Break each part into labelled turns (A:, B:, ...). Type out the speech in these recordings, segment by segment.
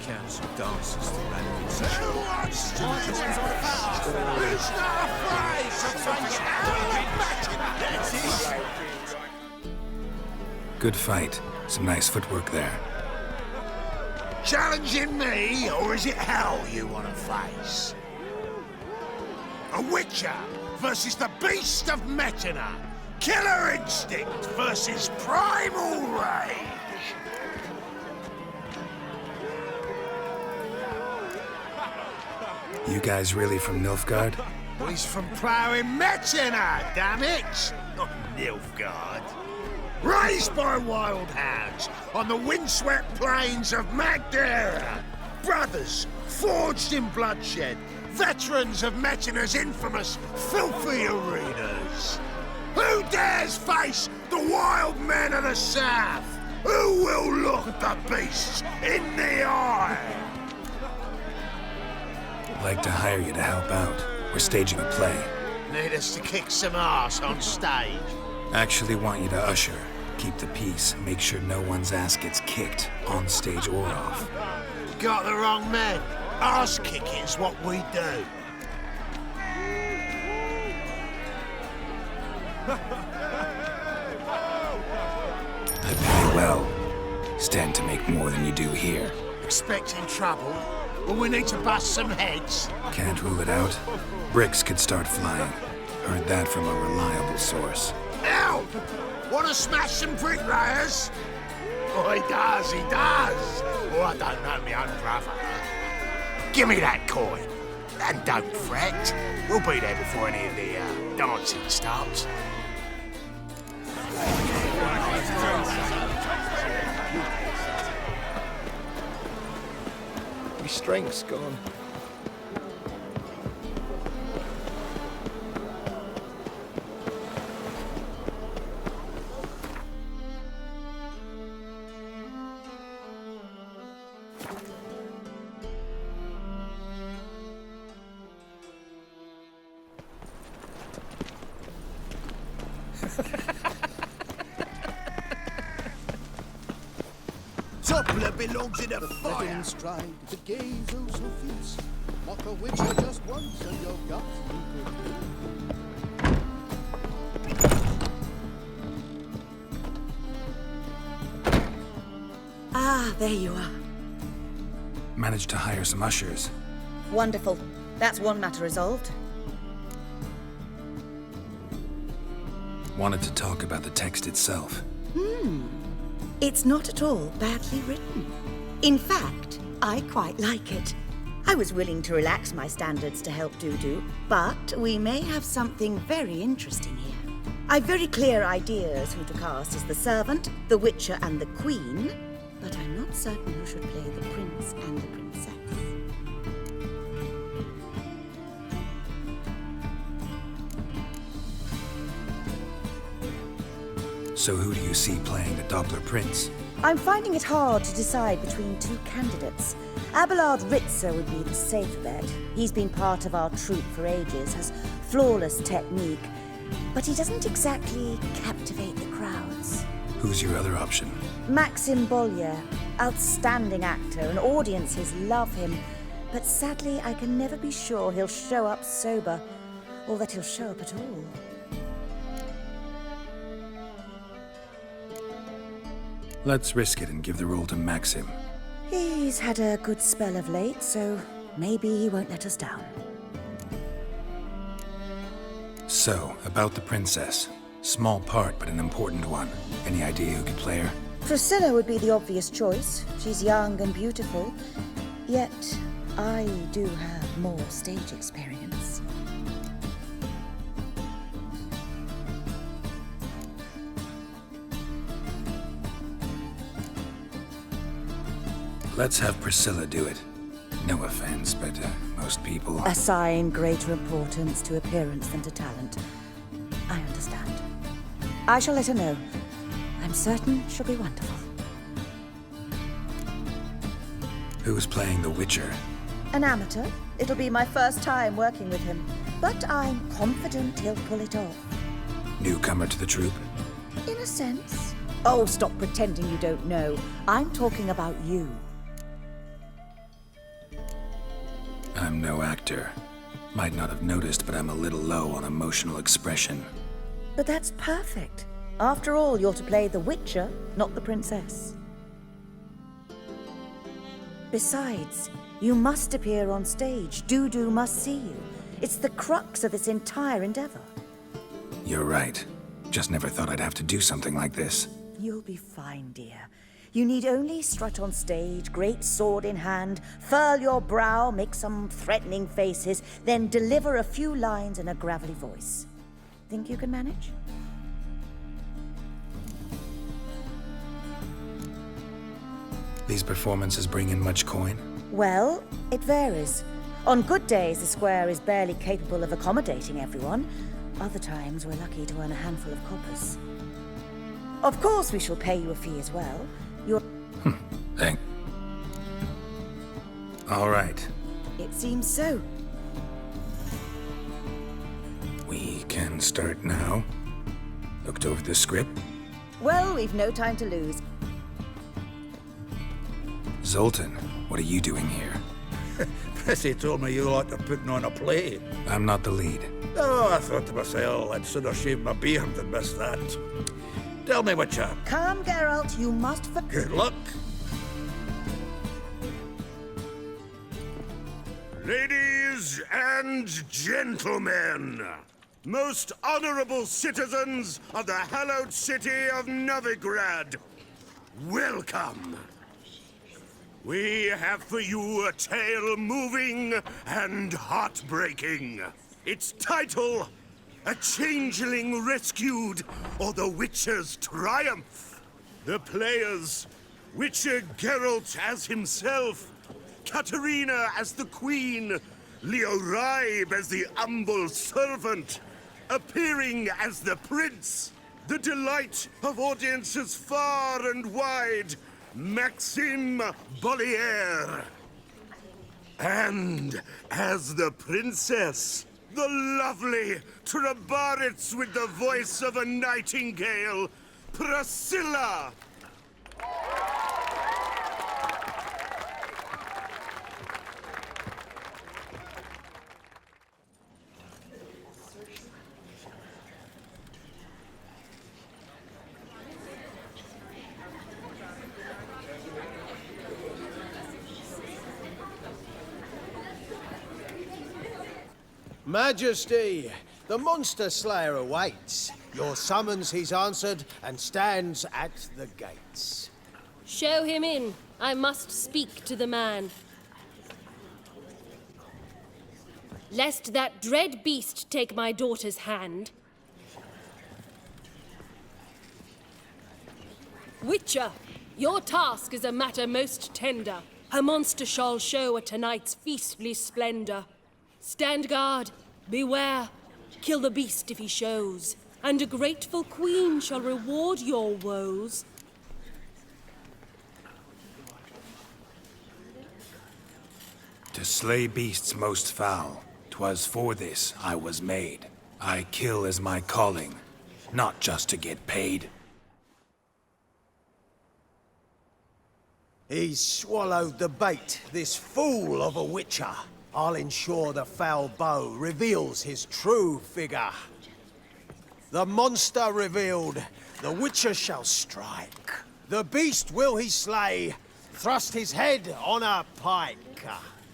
A: council dances to random
B: Who wants to Who's not afraid to face hell and
C: Good fight. Some nice footwork there.
B: challenging me, or is it hell you want to face? A Witcher versus the Beast of Metina. Killer instinct versus primal rage.
C: You guys really from Nilfgaard?
B: Well, he's from ploughing Metina, damn it! Not Nilfgaard. Raised by wild hounds on the windswept plains of Magdera. Brothers forged in bloodshed. Veterans of Metina's infamous filthy arenas. Who dares face the wild men of the south? Who will look the beasts in the eye?
C: I'd like to hire you to help out. We're staging a play.
B: Need us to kick some ass on stage.
C: Actually want you to usher. Keep the peace. Make sure no one's ass gets kicked, on stage or off.
B: Got the wrong man. Ass kicking's what we do.
C: I pay well. Stand to make more than you do here.
B: Expecting trouble? Well, we need to bust some heads.
C: Can't rule it out. Bricks could start flying. Heard that from a reliable source.
B: Now, want to smash some bricklayers? Oh, he does, he does. Oh, I don't know my own brother. Give me that coin. And don't fret. We'll be there before any of the dancing starts.
D: My strength's gone.
B: Toppler belongs in a
E: Let
B: fire.
E: in stride, the gaze oh so fierce. Mock a witcher just once and your guts you could feel.
F: Ah, there you are.
C: Managed to hire some ushers.
F: Wonderful. That's one matter resolved.
C: Wanted to talk about the text itself.
F: It's not at all badly written. In fact, I quite like it. I was willing to relax my standards to help Dudu, but we may have something very interesting here. I've very clear ideas who to cast as the servant, the Witcher, and the Queen, but I'm not certain who should play the Prince and the Princess.
C: So who do you see playing the Doppler Prince?
F: I'm finding it hard to decide between two candidates. Abelard Ritzer would be the safe bet. He's been part of our troupe for ages, has flawless technique, but he doesn't exactly captivate the crowds.
C: Who's your other option?
F: Maxim Bollier, outstanding actor, and audiences love him, but sadly I can never be sure he'll show up sober, or that he'll show up at all.
C: Let's risk it and give the role to Maxim.
F: He's had a good spell of late, so maybe he won't let us down.
C: So, about the princess. Small part, but an important one. Any idea who could play her?
F: Priscilla would be the obvious choice. She's young and beautiful, yet I do have more stage experience.
C: Let's have Priscilla do it. No offense, but most people...
F: Assign greater importance to appearance than to talent. I understand. I shall let her know. I'm certain she'll be wonderful.
C: Who's playing the Witcher?
F: An amateur. It'll be my first time working with him, but I'm confident he'll pull it off.
C: Newcomer to the troupe?
F: In a sense. Oh, stop pretending you don't know. I'm talking about you.
C: I'm no actor. Might not have noticed, but I'm a little low on emotional expression.
F: But that's perfect. After all, you're to play the Witcher, not the princess. Besides, you must appear on stage. Dudu must see you. It's the crux of this entire endeavor.
C: You're right. Just never thought I'd have to do something like this.
F: You'll be fine, dear. You need only strut on stage, great sword in hand, furl your brow, make some threatening faces, then deliver a few lines in a gravelly voice. Think you can manage?
C: These performances bring in much coin?
F: Well, it varies. On good days, the square is barely capable of accommodating everyone. Other times, we're lucky to earn a handful of coppers. Of course, we shall pay you a fee as well.
C: Thank. All right.
F: It seems so.
C: We can start now. Looked over the script.
F: Well, we've no time to lose.
C: Zoltan, what are you doing here?
D: Prissy told me you like to putting on a play.
C: I'm not the lead.
D: Oh, I thought to myself, I'd sooner shave my beard than miss that. Tell me, Witcher.
F: Come, Geralt, you must
D: Good luck.
B: Ladies and gentlemen, most honorable citizens of the hallowed city of Novigrad, welcome. We have for you a tale moving and heartbreaking. Its title, A Changeling Rescued, or The Witcher's Triumph. The players, Witcher Geralt as himself, Katarina as the Queen, Leo Raib as the humble servant, appearing as the Prince, the delight of audiences far and wide, Maxime Bollier. And as the Princess, the lovely Trabaritz with the voice of a nightingale, Priscilla.
E: Majesty, the monster slayer awaits. Your summons he's answered and stands at the gates.
G: Show him in. I must speak to the man. Lest that dread beast take my daughter's hand. Witcher, your task is a matter most tender. Her monster shall show at tonight's feastly splendor. Stand guard, beware, kill the beast if he shows, and a grateful queen shall reward your woes.
C: To slay beasts most foul, 'twas for this I was made. I kill as my calling, not just to get paid.
E: He's swallowed the bait, this fool of a witcher. I'll ensure the foul bow reveals his true figure. The monster revealed, the witcher shall strike. The beast will he slay, thrust his head on a pike.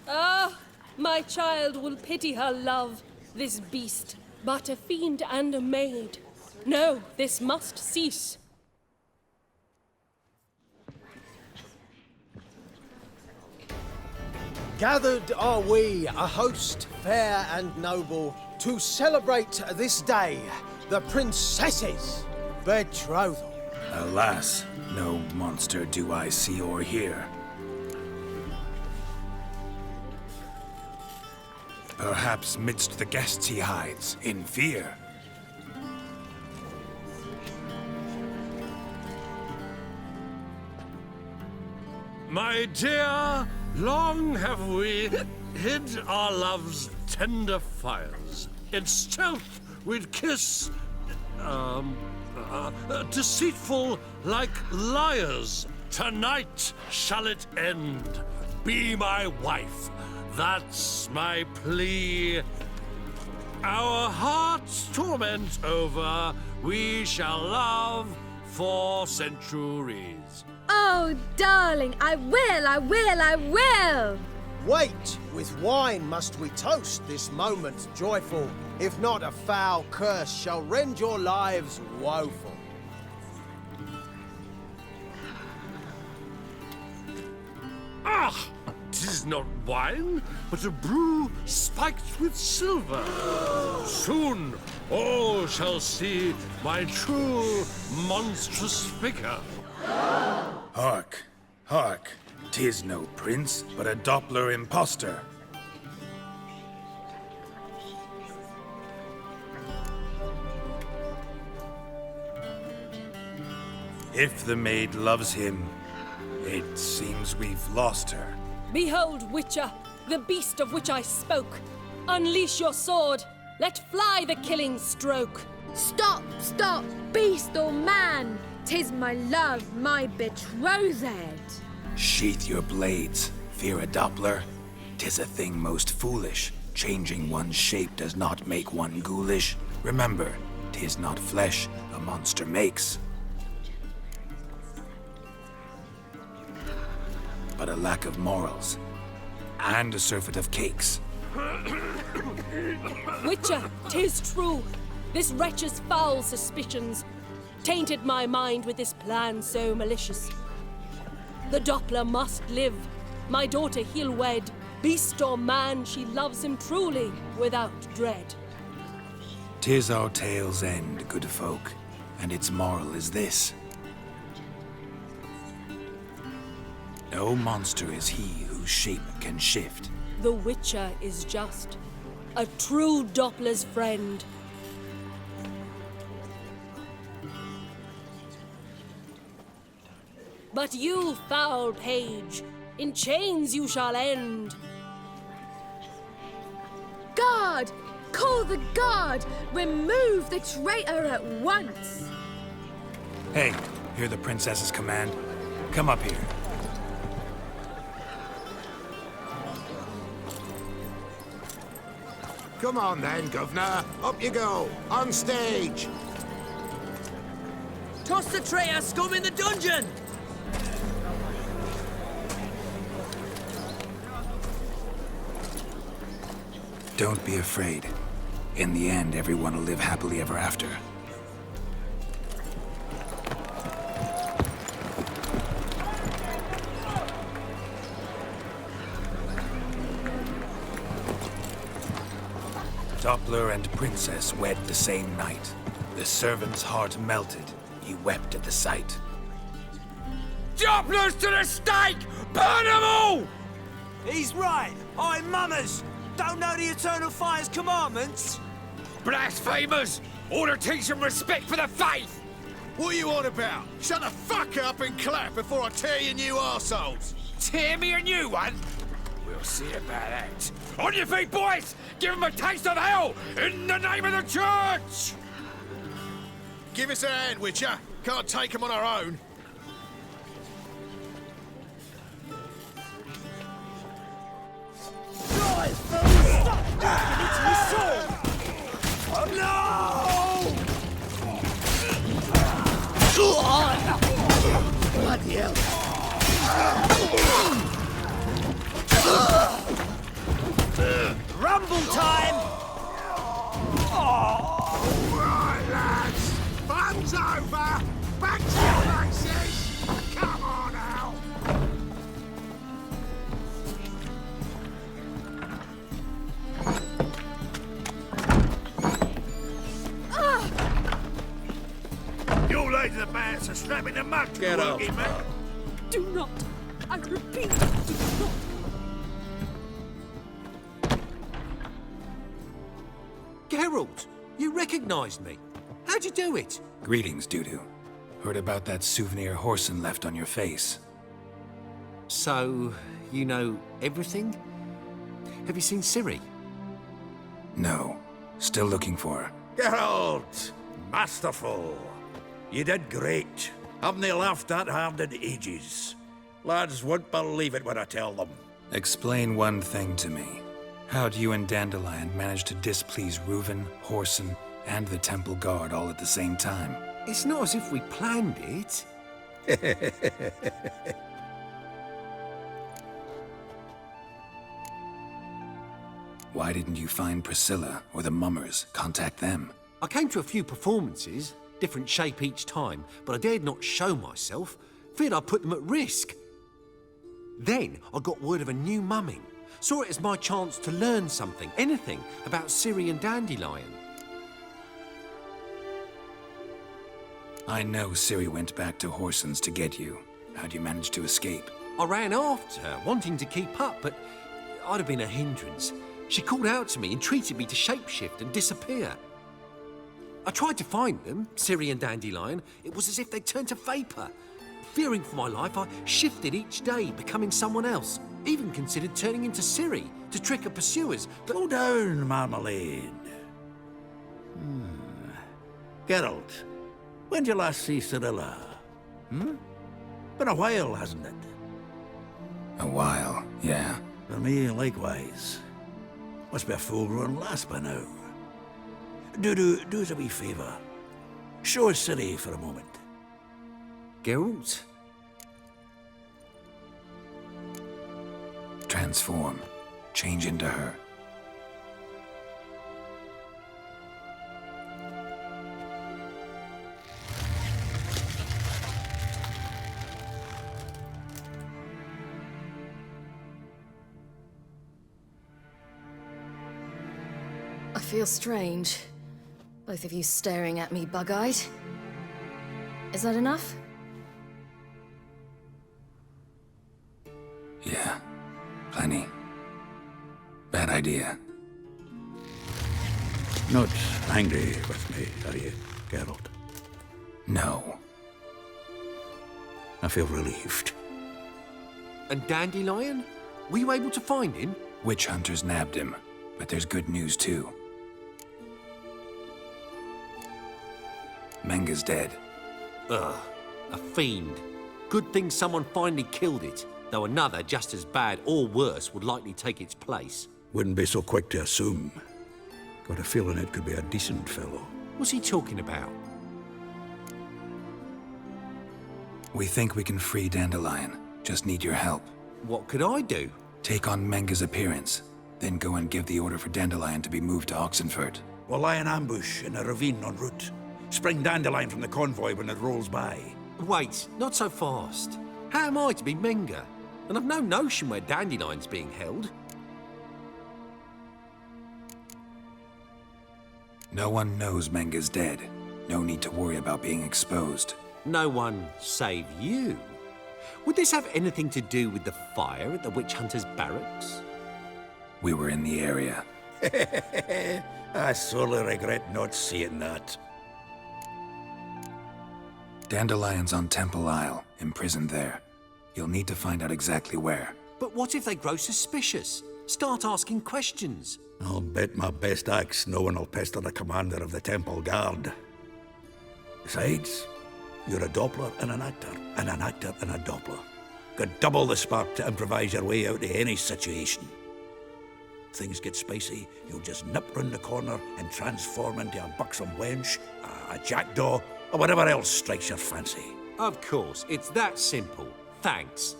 G: Ah, my child will pity her love, this beast, but a fiend and a maid. No, this must cease.
E: Gathered are we, a host fair and noble, to celebrate this day, the princess's betrothal.
C: Alas, no monster do I see or hear. Perhaps midst the guests he hides, in fear.
H: My dear, long have we hid our love's tender fires. In stealth we'd kiss, deceitful like liars. Tonight shall it end. be my wife. That's my plea. Our hearts' torment over, we shall love for centuries.
I: Oh, darling, I will, I will, I will!
E: Wait, with wine must we toast this moment joyful. If not, a foul curse shall rend your lives woeful.
H: Ah! 'Tis not wine, but a brew spiked with silver. Soon all shall see my true monstrous figure.
C: Hark, hark. 'Tis no prince, but a Doppler impostor. If the maid loves him, it seems we've lost her.
G: Behold, Witcher, the beast of which I spoke. Unleash your sword. Let fly the killing stroke.
I: Stop, stop, beast or man! 'Tis my love, my betrothed.
C: Sheath your blades, fear a Doppler. 'Tis a thing most foolish. Changing one's shape does not make one ghoulish. Remember, 'tis not flesh a monster makes, but a lack of morals and a surfeit of cakes.
G: Witcher, 'tis true. This wretch's foul suspicions tainted my mind with this plan so malicious. The Doppler must live. My daughter he'll wed. Beast or man, she loves him truly, without dread.
C: 'Tis our tale's end, good folk, and its moral is this. No monster is he whose shape can shift.
G: The Witcher is just a true Doppler's friend. But you, foul page, in chains you shall end.
I: Guard! Call the guard! Remove the traitor at once!
C: Hey, hear the princess's command? Come up here.
B: Come on then, Governor. Up you go. On stage.
J: Toss the traitor scum in the dungeon!
C: Don't be afraid. In the end, everyone will live happily ever after. Doppler and princess wed the same night. The servant's heart melted. He wept at the sight.
J: Dopplers to the stake! Burn them all!
K: He's right. I'm mummers. Don't know the Eternal Fire's commandments?
J: Blasphemers! Order teach some respect for the faith!
B: What are you on about? Shut the fuck up and clap before I tear you new arseholes.
J: Tear me a new one? We'll see about that. On your feet, boys! Give them a taste of hell in the name of the church!
B: Give us a hand, Witcher. Can't take them on our own.
E: Bloody hell.
K: Rumble time!
B: Right, lads. Fun's over. Back to your places. Come on now.
D: You ladies of the band are snapping the mud.
B: Get up.
D: Man.
G: Do not. I repeat, do not.
A: Geralt, you recognized me. How'd you do it?
C: Greetings, Dudu. Heard about that souvenir Horson left on your face.
A: So, you know everything? Have you seen Ciri?
C: No. Still looking for her.
D: Geralt, masterful. You did great. Haven't they laughed that hard in ages? Lads won't believe it when I tell them.
C: Explain one thing to me. How do you and Dandelion manage to displease Reuven, Whoreson, and the Temple Guard all at the same time?
A: It's not as if we planned it.
C: Why didn't you find Priscilla or the Mummers? Contact them.
A: I came to a few performances, different shape each time, but I dared not show myself. Feared I'd put them at risk. Then I got word of a new mumming. Saw it as my chance to learn something, anything, about Ciri and Dandelion.
C: I know Ciri went back to Whoreson's to get you. How'd you manage to escape?
A: I ran after her, wanting to keep up, but I'd have been a hindrance. She called out to me, entreated me to shapeshift and disappear. I tried to find them, Ciri and Dandelion. It was as if they turned to vapour. Fearing for my life, I shifted each day, becoming someone else. Even considered turning into Ciri to trick her pursuers, but...
D: Slow down, Marmalade. Geralt, when did you last see Cirilla? Been a while, hasn't it?
C: A while, yeah.
D: For me, likewise. Must be a full-grown lass by now. Do us a wee favour. Show us Ciri for a moment.
A: Geralt?
C: Transform. Change into her.
L: I feel strange. Both of you staring at me bug-eyed. Is that enough?
C: Yeah. Plenty. Bad idea.
D: Not angry with me, are you, Geralt?
C: No.
D: I feel relieved.
A: And Dandelion? Were you able to find him?
C: Witch hunters nabbed him, but there's good news too. Menga's dead.
A: Ugh, a fiend. Good thing someone finally killed it, though another just as bad or worse would likely take its place.
D: Wouldn't be so quick to assume. Got a feeling it could be a decent fellow.
A: What's he talking about?
C: We think we can free Dandelion. Just need your help.
A: What could I do?
C: Take on Menga's appearance, then go and give the order for Dandelion to be moved to Oxenfurt.
D: We'll lie in ambush in a ravine en route. Spring Dandelion from the convoy when it rolls by.
A: Wait, not so fast. How am I to be Menga? And I've no notion where Dandelion's being held.
C: No one knows Menga's dead. No need to worry about being exposed.
A: No one save you. Would this have anything to do with the fire at the witch hunters' barracks?
C: We were in the area.
D: I sorely regret not seeing that.
C: Dandelion's on Temple Isle, imprisoned there. You'll need to find out exactly where.
A: But what if they grow suspicious? Start asking questions?
D: I'll bet my best axe no one will pester the commander of the Temple Guard. Besides, you're a Doppler and an actor and a Doppler. Got double the spark to improvise your way out of any situation. Things get spicy, you'll just nip round the corner and transform into a buxom wench, a jackdaw, or whatever else strikes your fancy.
A: Of course, it's that simple. Thanks.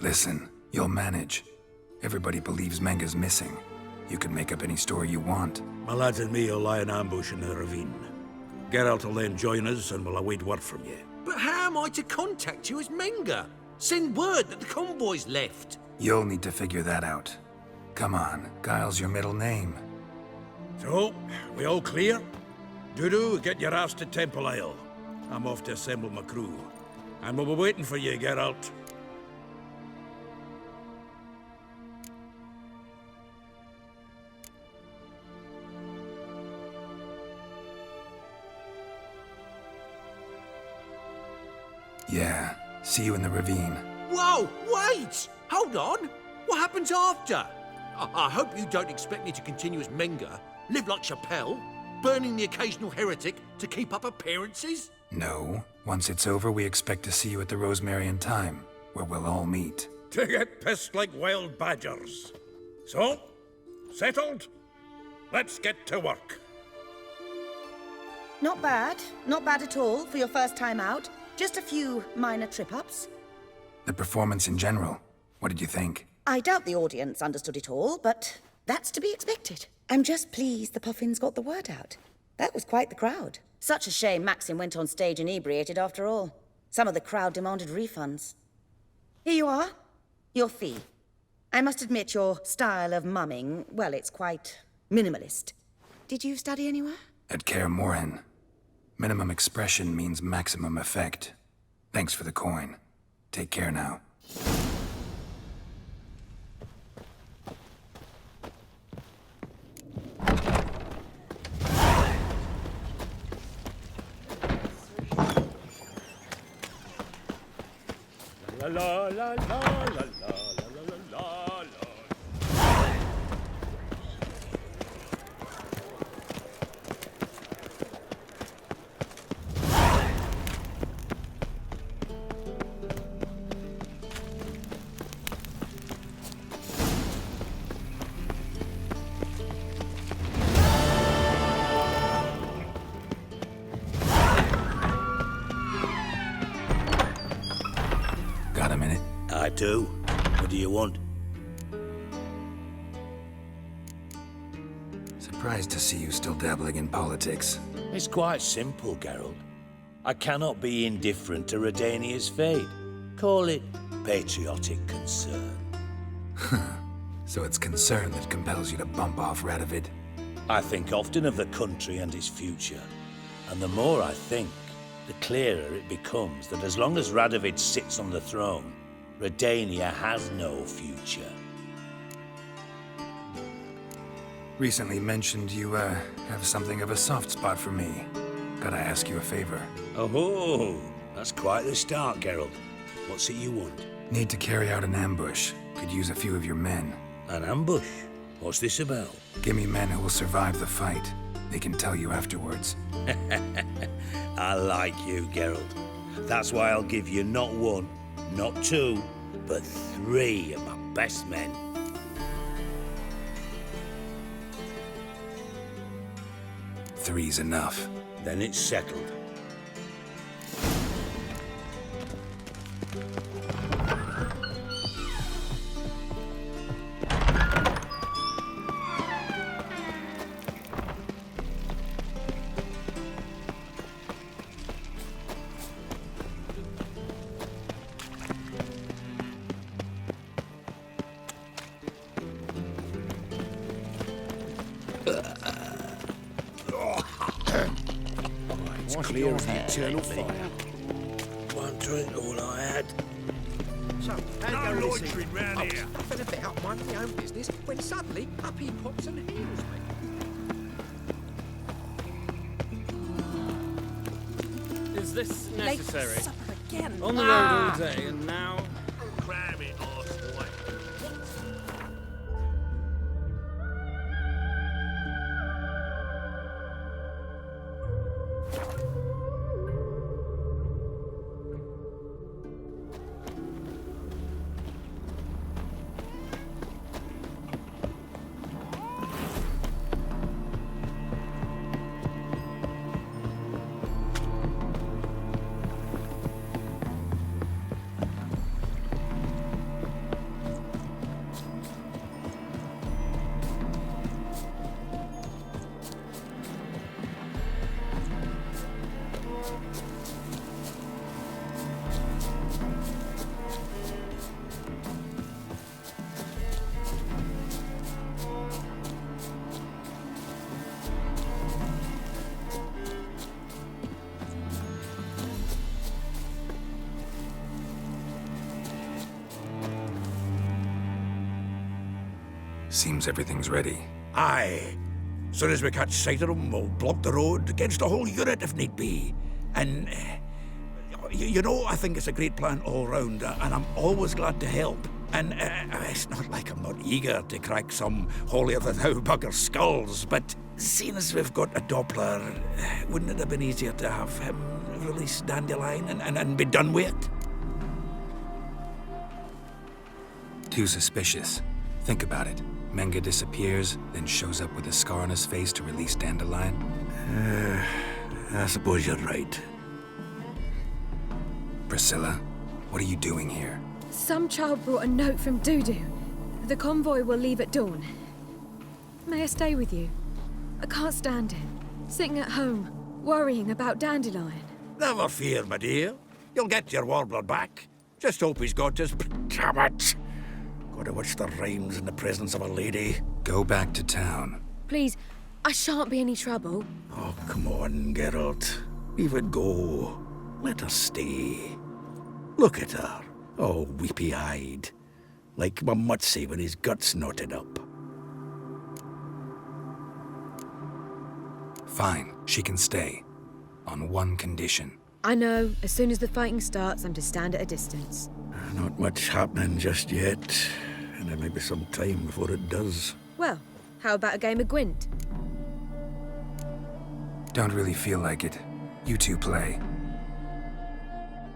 C: Listen, you'll manage. Everybody believes Menga's missing. You can make up any story you want.
D: My lads and me will lie in ambush in the ravine. Geralt will then join us and we'll await word from you.
A: But how am I to contact you as Menga? Send word that the convoy's left.
C: You'll need to figure that out. Come on, Guile's your middle name.
D: So, we all clear? Dudu, get your ass to Temple Isle. I'm off to assemble my crew. And we'll be waiting for you, Geralt.
C: Yeah, see you in the ravine.
A: Whoa, wait! Hold on! What happens after? I hope you don't expect me to continue as Menga, live like Chappelle, burning the occasional heretic to keep up appearances?
C: No. Once it's over, we expect to see you at the Rosemary and Thyme, where we'll all meet.
D: to get pissed like wild badgers. So, settled? Let's get to work.
F: Not bad. Not bad at all for your first time out. Just a few minor trip-ups.
C: The performance in general, what did you think?
F: I doubt the audience understood it all, but that's to be expected. I'm just pleased the Puffins got the word out. That was quite the crowd. Such a shame Maxim went on stage inebriated after all. Some of the crowd demanded refunds. Here you are. Your fee. I must admit your style of mumming, well, it's quite minimalist. Did you study anywhere?
C: At Kaer Morhen. Minimum expression means maximum effect. Thanks for the coin. Take care now.
H: La la la la la la la la la.
C: Got a minute?
K: I do. What do you want?
C: Surprised to see you still dabbling in politics.
K: It's quite simple, Geralt. I cannot be indifferent to Redania's fate. Call it patriotic concern.
C: So it's concern that compels you to bump off Radovid?
K: I think often of the country and its future. And the more I think, the clearer it becomes that as long as Radovid sits on the throne, Redania has no future.
C: Recently mentioned you, have something of a soft spot for me. Gotta ask you a favor.
K: Oh, that's quite the start, Geralt. What's it you want?
C: Need to carry out an ambush. Could use a few of your men.
K: An ambush? What's this about?
C: Give me men who will survive the fight. They can tell you afterwards.
K: I like you, Geralt. That's why I'll give you not one, not two, but 3 of my best men.
C: Three's enough.
K: Then it's settled. Clear of the eternal fire. One drink, all I had.
M: So,
H: No loitering round here.
M: Nothing about minding my own business when suddenly up he pops and heals me.
N: Is this necessary?
M: Late supper again.
N: On the road all day and now...
H: Cram it, arseway.
C: Seems everything's ready.
D: Aye. Soon as we catch sight of them, we'll block the road against a whole unit if need be. And, you know, I think it's a great plan all round, and I'm always glad to help. And it's not like I'm not eager to crack some holier-than-thou bugger's skulls, but seeing as we've got a Doppler, wouldn't it have been easier to have him release Dandelion and be done with it?
C: Too suspicious. Think about it. Menga disappears, then shows up with a scar on his face to release Dandelion.
D: I suppose you're right.
C: Priscilla, what are you doing here?
I: Some child brought a note from Dudu. The convoy will leave at dawn. May I stay with you? I can't stand it. Sitting at home, worrying about Dandelion.
D: Never fear, my dear. You'll get your warbler back. Just hope he's got his... Damn it! Gotta watch the rhymes in the presence of a lady.
C: Go back to town.
I: Please, I shan't be any trouble.
D: Oh, come on, Geralt. Leave it go. Let her stay. Look at her. Oh, weepy-eyed. Like my Mutsy with his guts knotted up.
C: Fine, she can stay. On one condition.
I: I know, as soon as the fighting starts, I'm to stand at a distance.
D: Not much happening just yet. And there may be some time before it does.
I: Well, how about a game of Gwent?
C: Don't really feel like it. You two play.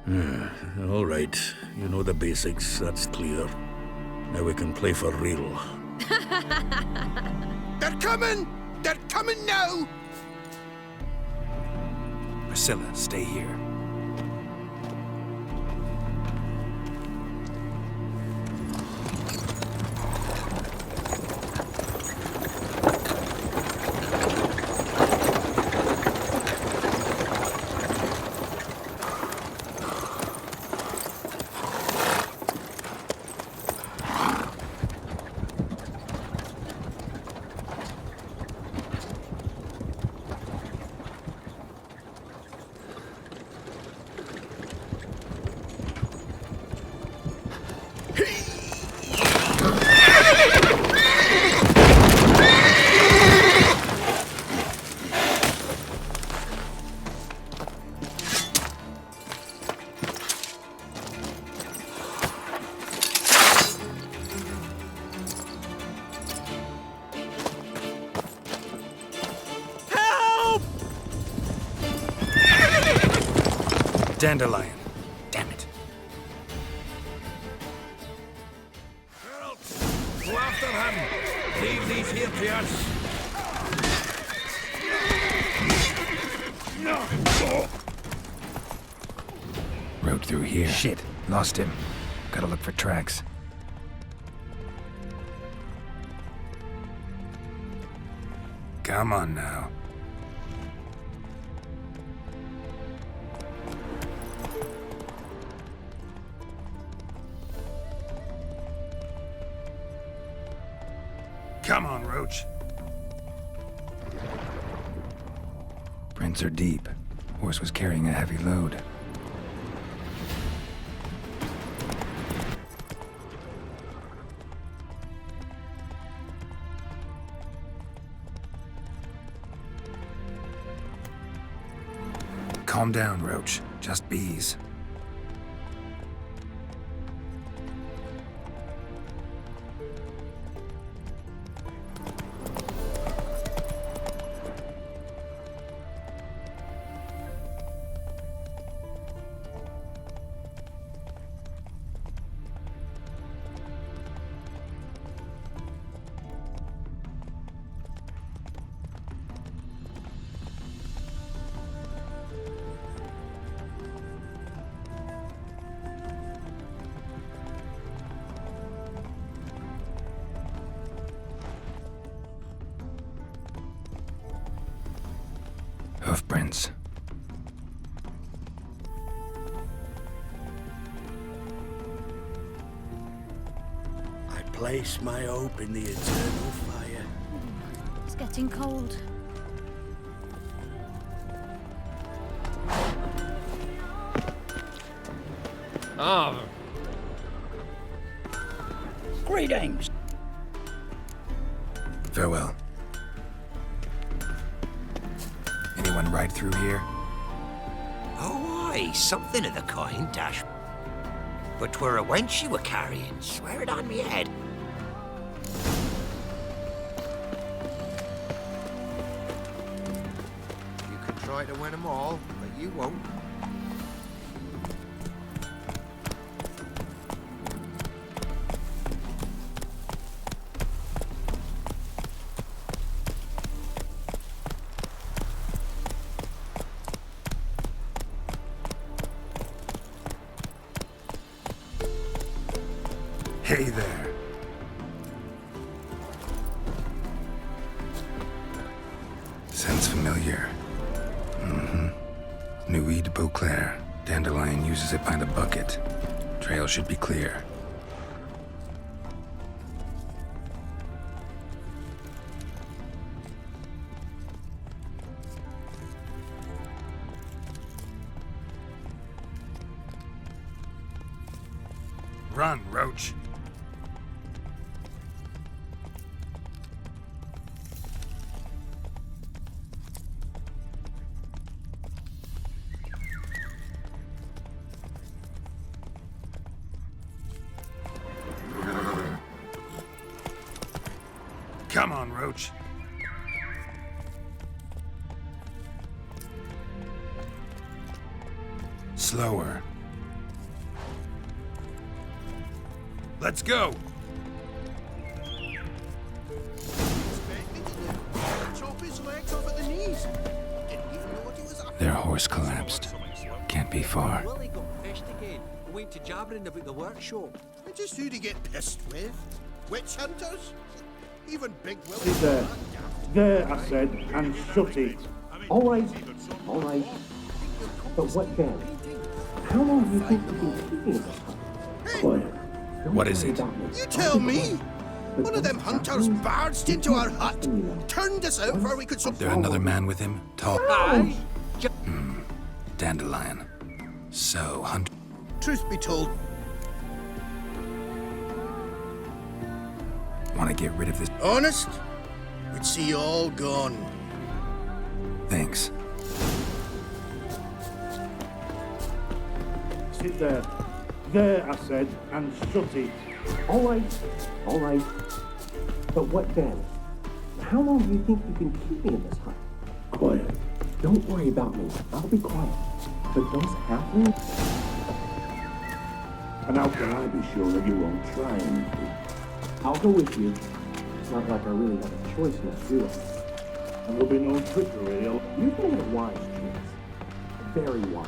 D: All right. You know the basics, that's clear. Now we can play for real.
B: They're coming! They're coming now!
C: Priscilla, stay here. Dandelion. Damn it.
D: Geralt, go after him. Leave these here to us.
C: Rode through here. Shit. Lost him. Gotta look for tracks. Come on now. Come on, Roach. Prints are deep. Horse was carrying a heavy load. Calm down, Roach. Just bees. Hoofprints.
D: I place my hope in the eternal fire.
O: It's getting cold.
M: Ah.
P: Greetings.
C: Farewell. Anyone ride through here?
Q: Oh, aye, something of the kind, Dash. But 'twere a wench you were carrying, swear it on me head.
B: You can try to win them all, but you won't.
C: Hey there. Sounds familiar. Nuit de Beauclair. Dandelion uses it by the bucket. Trail should be clear. Run, Roach. Come on, Roach. Slower. Let's go! Their horse collapsed. Can't be far.
A: Willie got pissed again. Went to jabbering about the workshop.
B: And just who to get pissed with? Witch hunters? Even Big Willie.
R: Sit there. There, I said, and shut it. All right. All right. But what then? How long do you think you've been keeping this? Quiet.
C: What is it?
B: You tell me! One of them hunters barged into our hut, turned us out where we could...
C: There another man with him? Tall?
B: Aye.
C: Dandelion. So, hunt...
B: Truth be told...
C: Want to get rid of this?
B: Honest? We'd see you all gone.
C: Thanks.
R: Sit there. There, I said, and shut it. All right. All right. But what then? How long do you think you can keep me in this hut? Quiet. Don't worry about me. I'll be quiet. But those halflings? And how can I be sure that you won't try anything? I'll go with you. It's not like I really have a choice now, do I? And there'll be no trickery. You've made a wise choice. Very wise.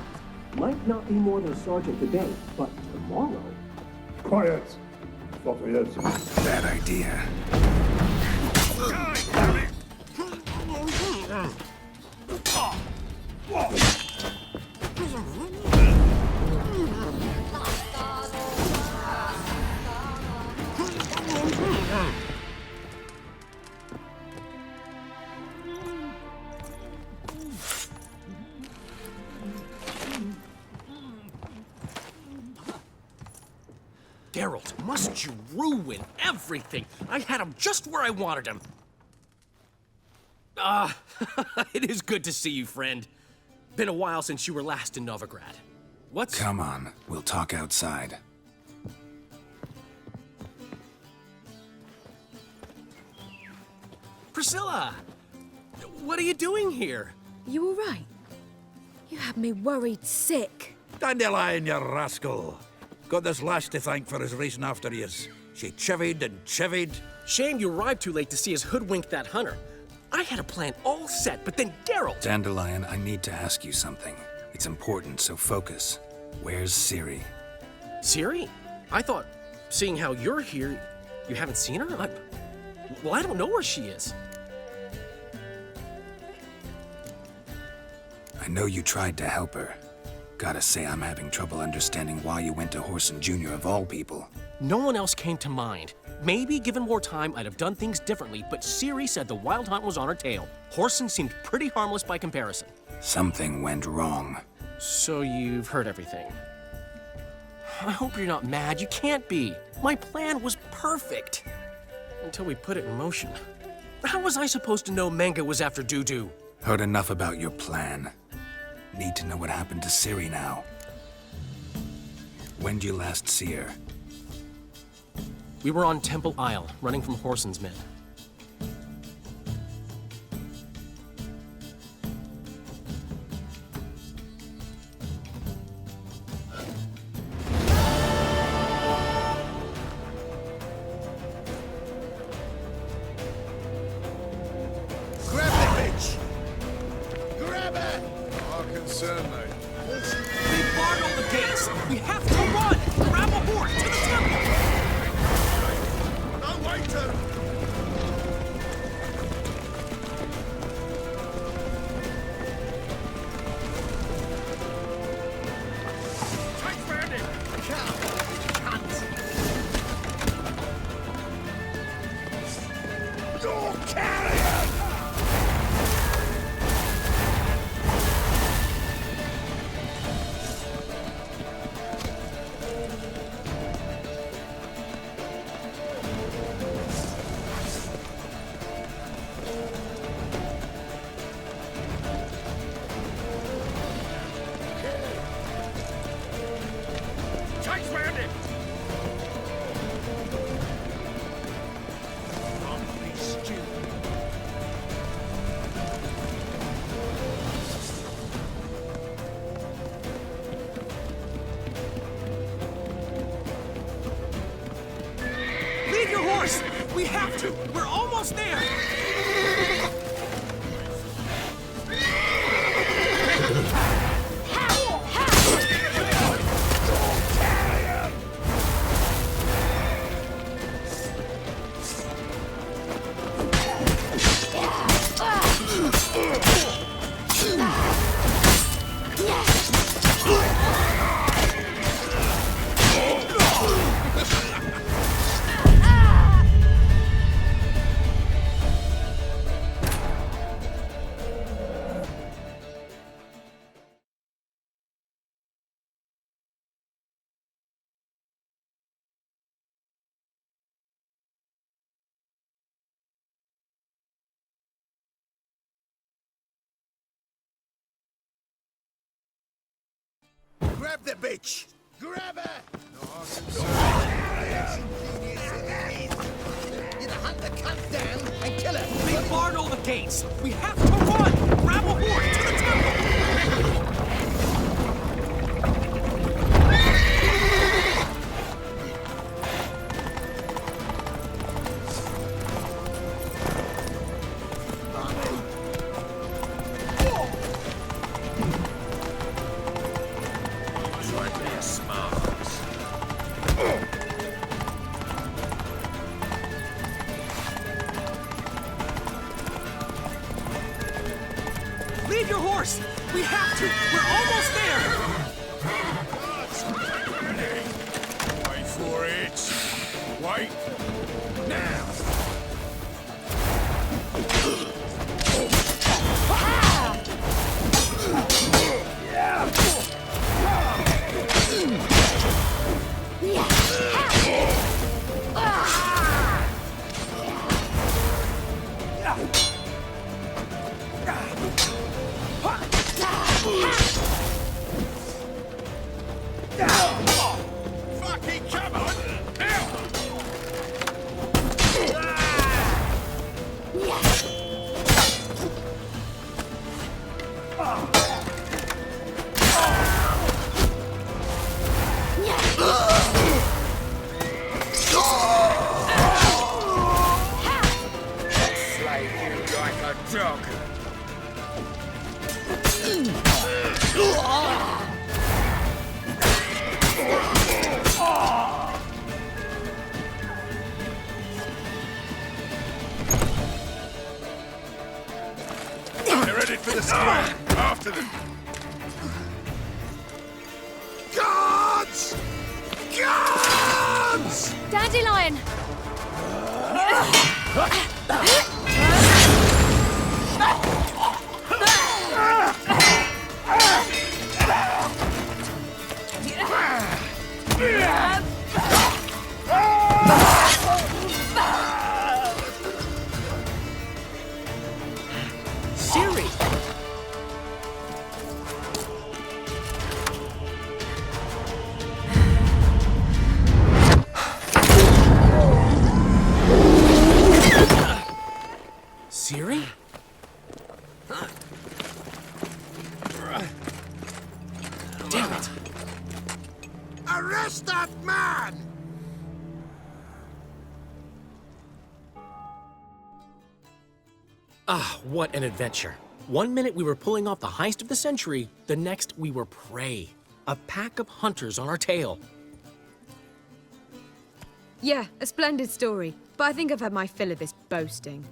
R: Might not be more than a sergeant today, but tomorrow... Quiet!
C: Bad idea.
M: Geralt, must you ruin everything? I had him just where I wanted him. It is good to see you, friend. Been a while since you were last in Novigrad. What's...
C: Come on, we'll talk outside.
M: Priscilla! What are you doing here?
I: You all right? You had me worried sick.
D: Dandelion, you rascal. Got this lass to thank for his racing after yous. She chivied and chivied.
M: Shame you arrived too late to see us hoodwink that hunter. I had a plan all set, but then Geralt...
C: Dandelion, I need to ask you something. It's important, so focus. Where's Ciri?
M: Ciri? I thought, seeing how you're here, you haven't seen her? Well, I don't know where she is.
C: I know you tried to help her. Gotta say, I'm having trouble understanding why you went to Whoreson Jr. of all people.
M: No one else came to mind. Maybe, given more time, I'd have done things differently, but Ciri said the Wild Hunt was on her tail. Whoreson seemed pretty harmless by comparison.
C: Something went wrong.
M: So you've heard everything. I hope you're not mad. You can't be. My plan was perfect. Until we put it in motion. How was I supposed to know Menge was after Dudu?
C: Heard enough about your plan. Need to know what happened to Ciri now. When'd you last see her?
M: We were on Temple Isle, running from Whoreson's men.
B: Grab the bitch! Grab her!
J: Our concern, mate.
M: We barred all the gates! We have to run! Grab a horse to the temple!
B: Your carrion!
J: Chase round him!
M: Leave your horse! We have to! We're almost there!
B: Grab the bitch! Grab her! Either hunt the cunt down and kill her!
M: They barred all the gates! We have to run! Grab a horse to the temple! Leave your horse! We have to! We're almost there!
J: Wait for it! Wait! Now! Fucking come on! Now! Slay you like a dog! They're headed for the square! After them!
B: Guards! Guards!
I: Dandelion!
M: Siri! Siri? Damn it!
B: Arrest that man!
M: Ah, what an adventure. One minute we were pulling off the heist of the century, the next we were prey. A pack of hunters on our tail.
I: Yeah, a splendid story, but I think I've had my fill of this boasting.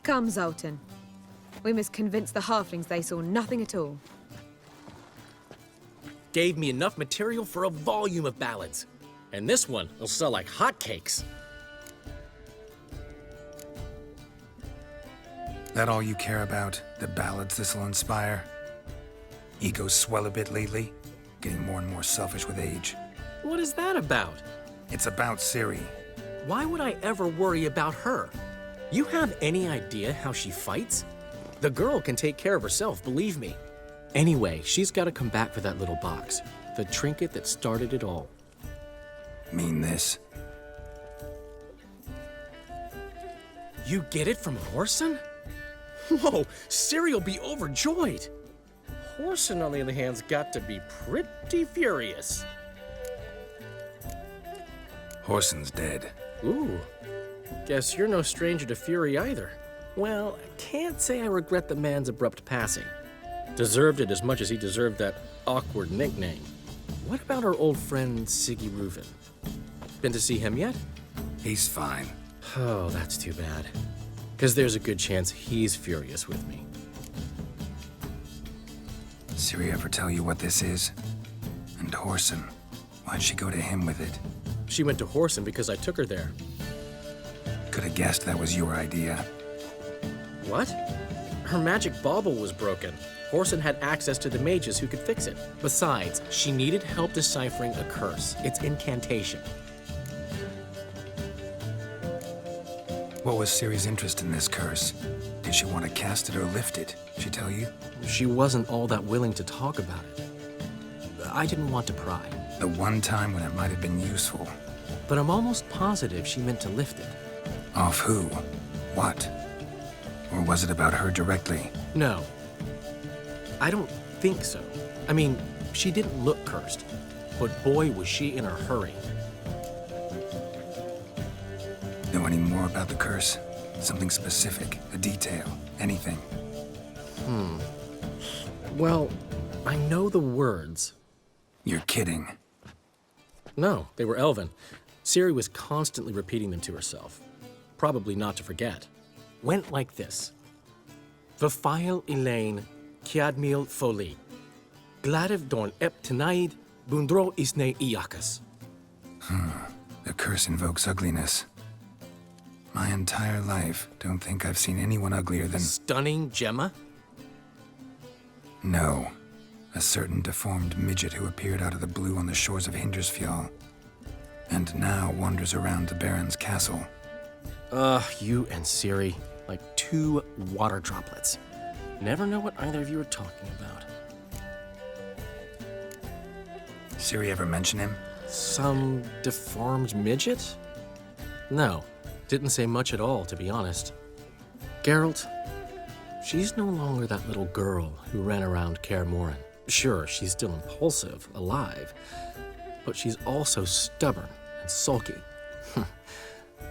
I: Come, Zoltan. We must convince the halflings they saw nothing at all.
M: Gave me enough material for a volume of ballads. And this one will sell like hotcakes.
C: That all you care about? The ballads this'll inspire? Egos swell a bit lately? Getting more and more selfish with age.
M: What is that about?
C: It's about Ciri.
M: Why would I ever worry about her? You have any idea how she fights? The girl can take care of herself, believe me. Anyway, she's got to come back for that little box. The trinket that started it all.
C: Mean this?
M: You get it from Whoreson? Whoa, Ciri'll be overjoyed. Whoreson, on the other hand, has got to be pretty furious.
C: Whoreson's dead.
M: Ooh, guess you're no stranger to fury either. Well, I can't say I regret the man's abrupt passing. Deserved it as much as he deserved that awkward nickname. What about our old friend Siggy Reuven? Been to see him yet?
C: He's fine.
M: Oh, that's too bad. Because there's a good chance he's furious with me.
C: Ciri ever tell you what this is? And Whoreson, why'd she go to him with it?
M: She went to Whoreson because I took her there.
C: Could have guessed that was your idea.
M: What? Her magic bauble was broken. Whoreson had access to the mages who could fix it. Besides, she needed help deciphering a curse. Its incantation.
C: What was Ciri's interest in this curse? Did she want to cast it or lift it? She tell you?
M: She wasn't all that willing to talk about it. I didn't want to pry.
C: The one time when it might have been useful.
M: But I'm almost positive she meant to lift it.
C: Off who? What? Or was it about her directly?
M: No. I don't think so. I mean, she didn't look cursed. But boy, was she in a hurry.
C: Know any more about the curse? Something specific, a detail, anything?
M: Well, I know the words.
C: You're kidding.
M: No, they were Elven. Ciri was constantly repeating them to herself. Probably not to forget. Went like this. Vafile Elaine, Kiadmil Foli. Gladiv Dorn Ep Tenaid, Bundro Isne Iakas.
C: The curse invokes ugliness. My entire life, don't think I've seen anyone uglier than...
M: Stunning Gemma?
C: No. A certain deformed midget who appeared out of the blue on the shores of Hindersfjall. And now wanders around the Baron's castle.
M: You and Ciri, like two water droplets. Never know what either of you are talking about.
C: Ciri ever mention him?
M: Some deformed midget? No, didn't say much at all, to be honest. Geralt, she's no longer that little girl who ran around Kaer Morhen. Sure, she's still impulsive, alive, but she's also stubborn and sulky.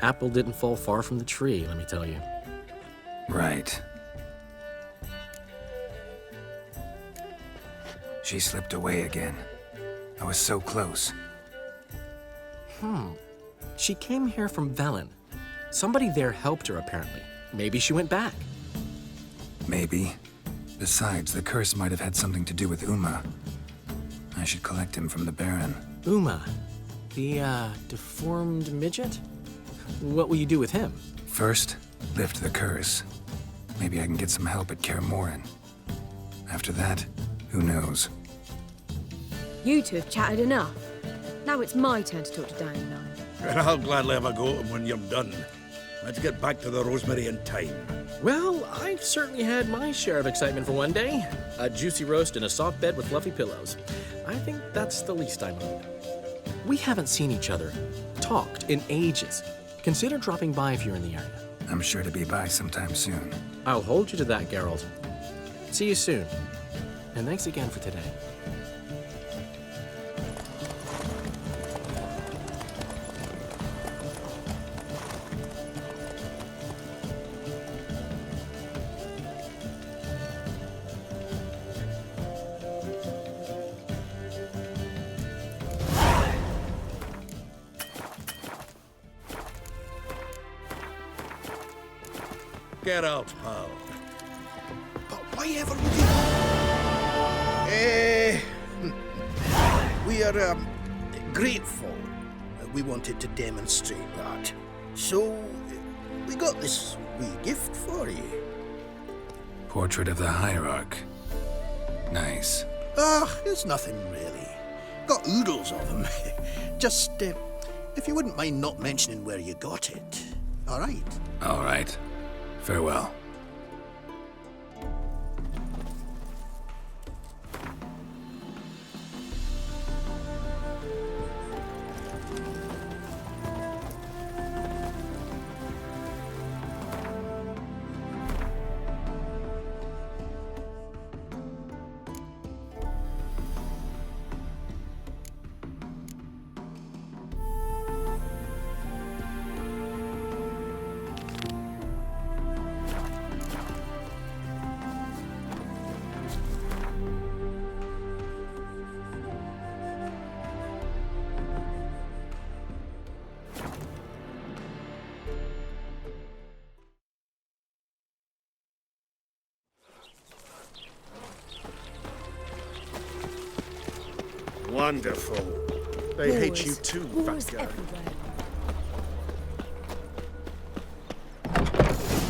M: Apple didn't fall far from the tree, let me tell you.
C: Right. She slipped away again. I was so close.
M: She came here from Velen. Somebody there helped her, apparently. Maybe she went back.
C: Maybe. Besides, the curse might have had something to do with Uma. I should collect him from the Baron.
M: Uma, the, deformed midget? What will you do with him?
C: First, lift the curse. Maybe I can get some help at Kaer Morhen. After that, who knows?
I: You two have chatted enough. Now it's my turn to talk to Dandelion.
D: And I'll gladly have a go at him when you're done. Let's get back to the Rosemary in time.
M: Well, I've certainly had my share of excitement for one day. A juicy roast and a soft bed with fluffy pillows. I think that's the least I mind. We haven't seen each other, talked in ages. Consider dropping by if you're in the area.
C: I'm sure to be by sometime soon.
M: I'll hold you to that, Geralt. See you soon. And thanks again for today.
D: Get out, pal.
B: But why ever would you... we are grateful that we wanted to demonstrate that. So, we got this wee gift for you.
C: Portrait of the Hierarch. Nice.
S: It's nothing really. Got oodles of them. Just, if you wouldn't mind not mentioning where you got it. All right?
C: All right. Farewell.
B: Wonderful. They hate you too,
I: Wars
B: fucker.
I: everywhere.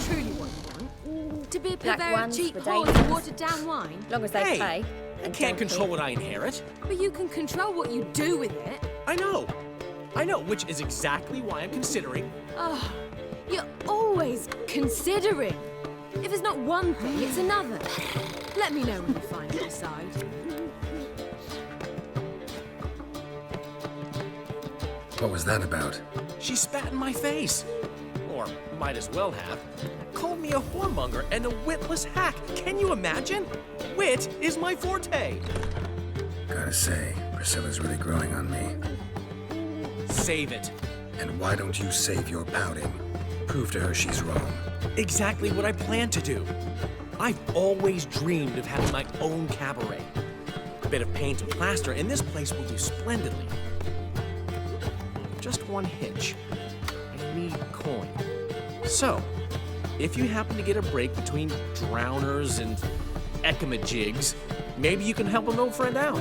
I: Truly what you want? To be
L: Black
I: purveyor of
L: ones
I: cheap
L: for
I: whores
L: dating.
I: and watered down wine?
L: Long as they
M: Hey,
L: pay.
M: I can't control what I inherit.
I: But you can control what you do with it.
M: I know, which is exactly why I'm considering.
I: Oh, you're always considering. If it's not one thing, it's another. Let me know when you finally decide.
C: What was that about?
M: She spat in my face. Or might as well have. Called me a whoremonger and a witless hack. Can you imagine? Wit is my forte.
C: Gotta say, Priscilla's really growing on me.
M: Save it.
C: And why don't you save your pouting? Prove to her she's wrong.
M: Exactly what I plan to do. I've always dreamed of having my own cabaret. A bit of paint and plaster, and this place will do splendidly. Just one hitch. I need coin. So, if you happen to get a break between drowners and ekamajigs, maybe you can help an old friend out.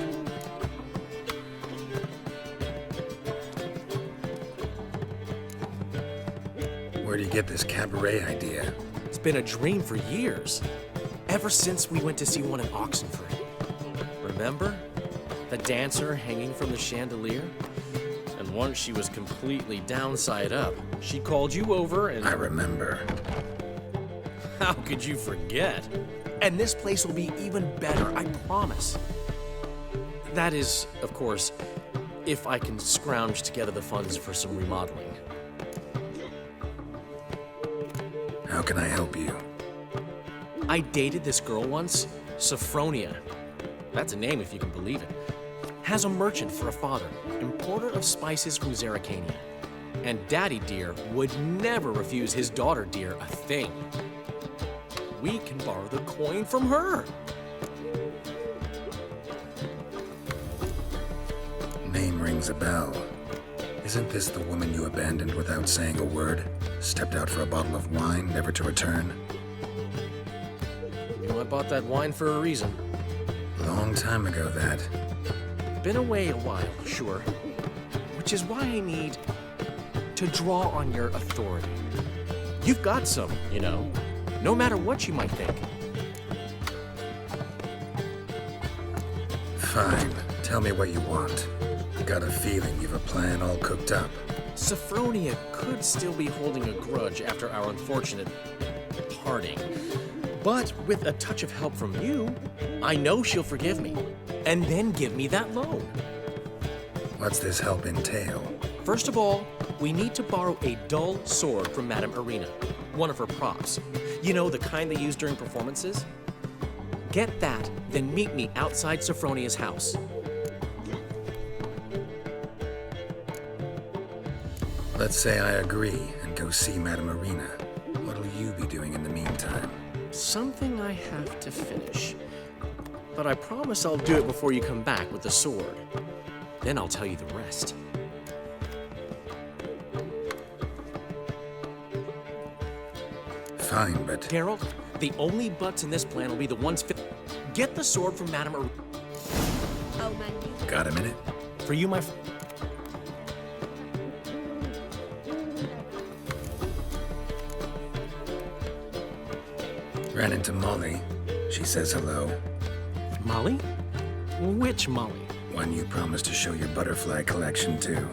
C: Where do you get this cabaret idea?
M: It's been a dream for years. Ever since we went to see one in Oxenford. Remember? The dancer hanging from the chandelier? And once she was completely downside up, she called you over and...
C: I remember.
M: How could you forget? And this place will be even better, I promise. That is, of course, if I can scrounge together the funds for some remodeling.
C: How can I help you?
M: I dated this girl once, Sophronia. That's a name if you can believe it. Has a merchant for a father, importer of spices from Zerrikania. And Daddy Dear would never refuse his daughter Dear a thing. We can borrow the coin from her.
C: Name rings a bell. Isn't this the woman you abandoned without saying a word? Stepped out for a bottle of wine, never to return?
M: You know, I bought that wine for a reason.
C: Long time ago, that.
M: Been away a while, sure. Which is why I need to draw on your authority. You've got some, you know, no matter what you might think.
C: Fine. Tell me what you want. Got a feeling you've a plan all cooked up.
M: Sophronia could still be holding a grudge after our unfortunate parting. But with a touch of help from you, I know she'll forgive me. And then give me that loan.
C: What's this help entail?
M: First of all, we need to borrow a dull sword from Madame Arena, one of her props. You know, the kind they use during performances? Get that, then meet me outside Sophronia's house.
C: Let's say I agree and go see Madame Arena. What'll you be doing in the meantime?
M: Something I have to finish. But I promise I'll do it before you come back with the sword. Then I'll tell you the rest.
C: Fine, but...
M: Geralt, the only buts in this plan will be the ones Get the sword from Madame Arena.
F: Oh, man, you...
C: Got a minute?
M: For you, my
C: Ran into Molly. She says hello.
M: Molly? Which Molly?
C: One you promised to show your butterfly collection to.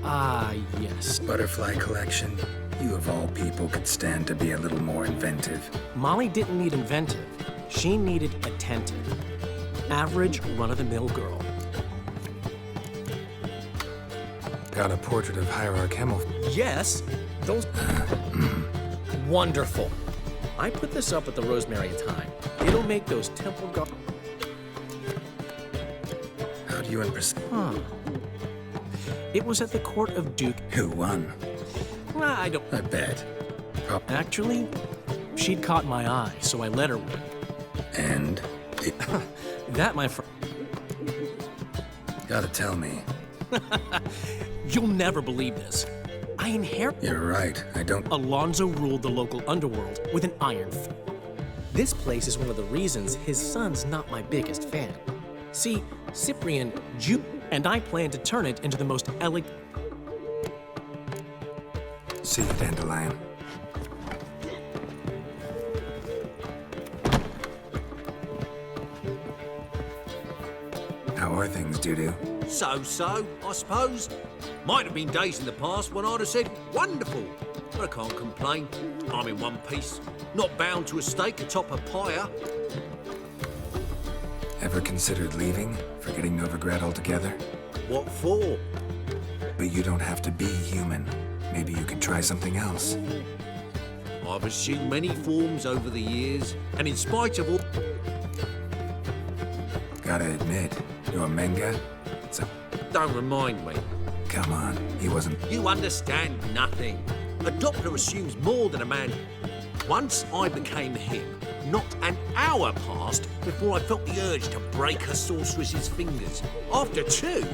M: Ah, yes.
C: Butterfly collection? You of all people could stand to be a little more inventive.
M: Molly didn't need inventive. She needed attentive. Average, run-of-the-mill girl.
C: Got a portrait of Hierarch Hemmel.
M: Yes, those... Wonderful. I put this up at the Rosemary and Thyme. It'll make those temple guards...
C: How do you impress...
M: Huh. It was at the court of Duke...
C: Who won?
M: I don't...
C: I bet.
M: Actually, she'd caught my eye, so I let her win.
C: And?
M: That, my friend...
C: Gotta tell me.
M: You'll never believe this. I inherited...
C: You're right, I don't...
M: Alonzo ruled the local underworld with an iron fist. This place is one of the reasons his son's not my biggest fan. See, Cyprian, Jew, and I plan to turn it into the most elegant...
C: See you, Dandelion. How are things, Dudu?
A: So-so, I suppose. Might have been days in the past when I'd have said, wonderful. But I can't complain. I'm in one piece. Not bound to a stake atop a pyre.
C: Ever considered leaving? Forgetting Novigrad altogether?
A: What for?
C: But you don't have to be human. Maybe you could try something else.
A: I've assumed many forms over the years, and in spite of all...
C: Gotta admit, your Menga?
A: Don't remind me.
C: Come on, he wasn't...
A: You understand nothing. A Doppler assumes more than a man. Once I became him, not an hour passed before I felt the urge to break a sorceress's fingers. After two...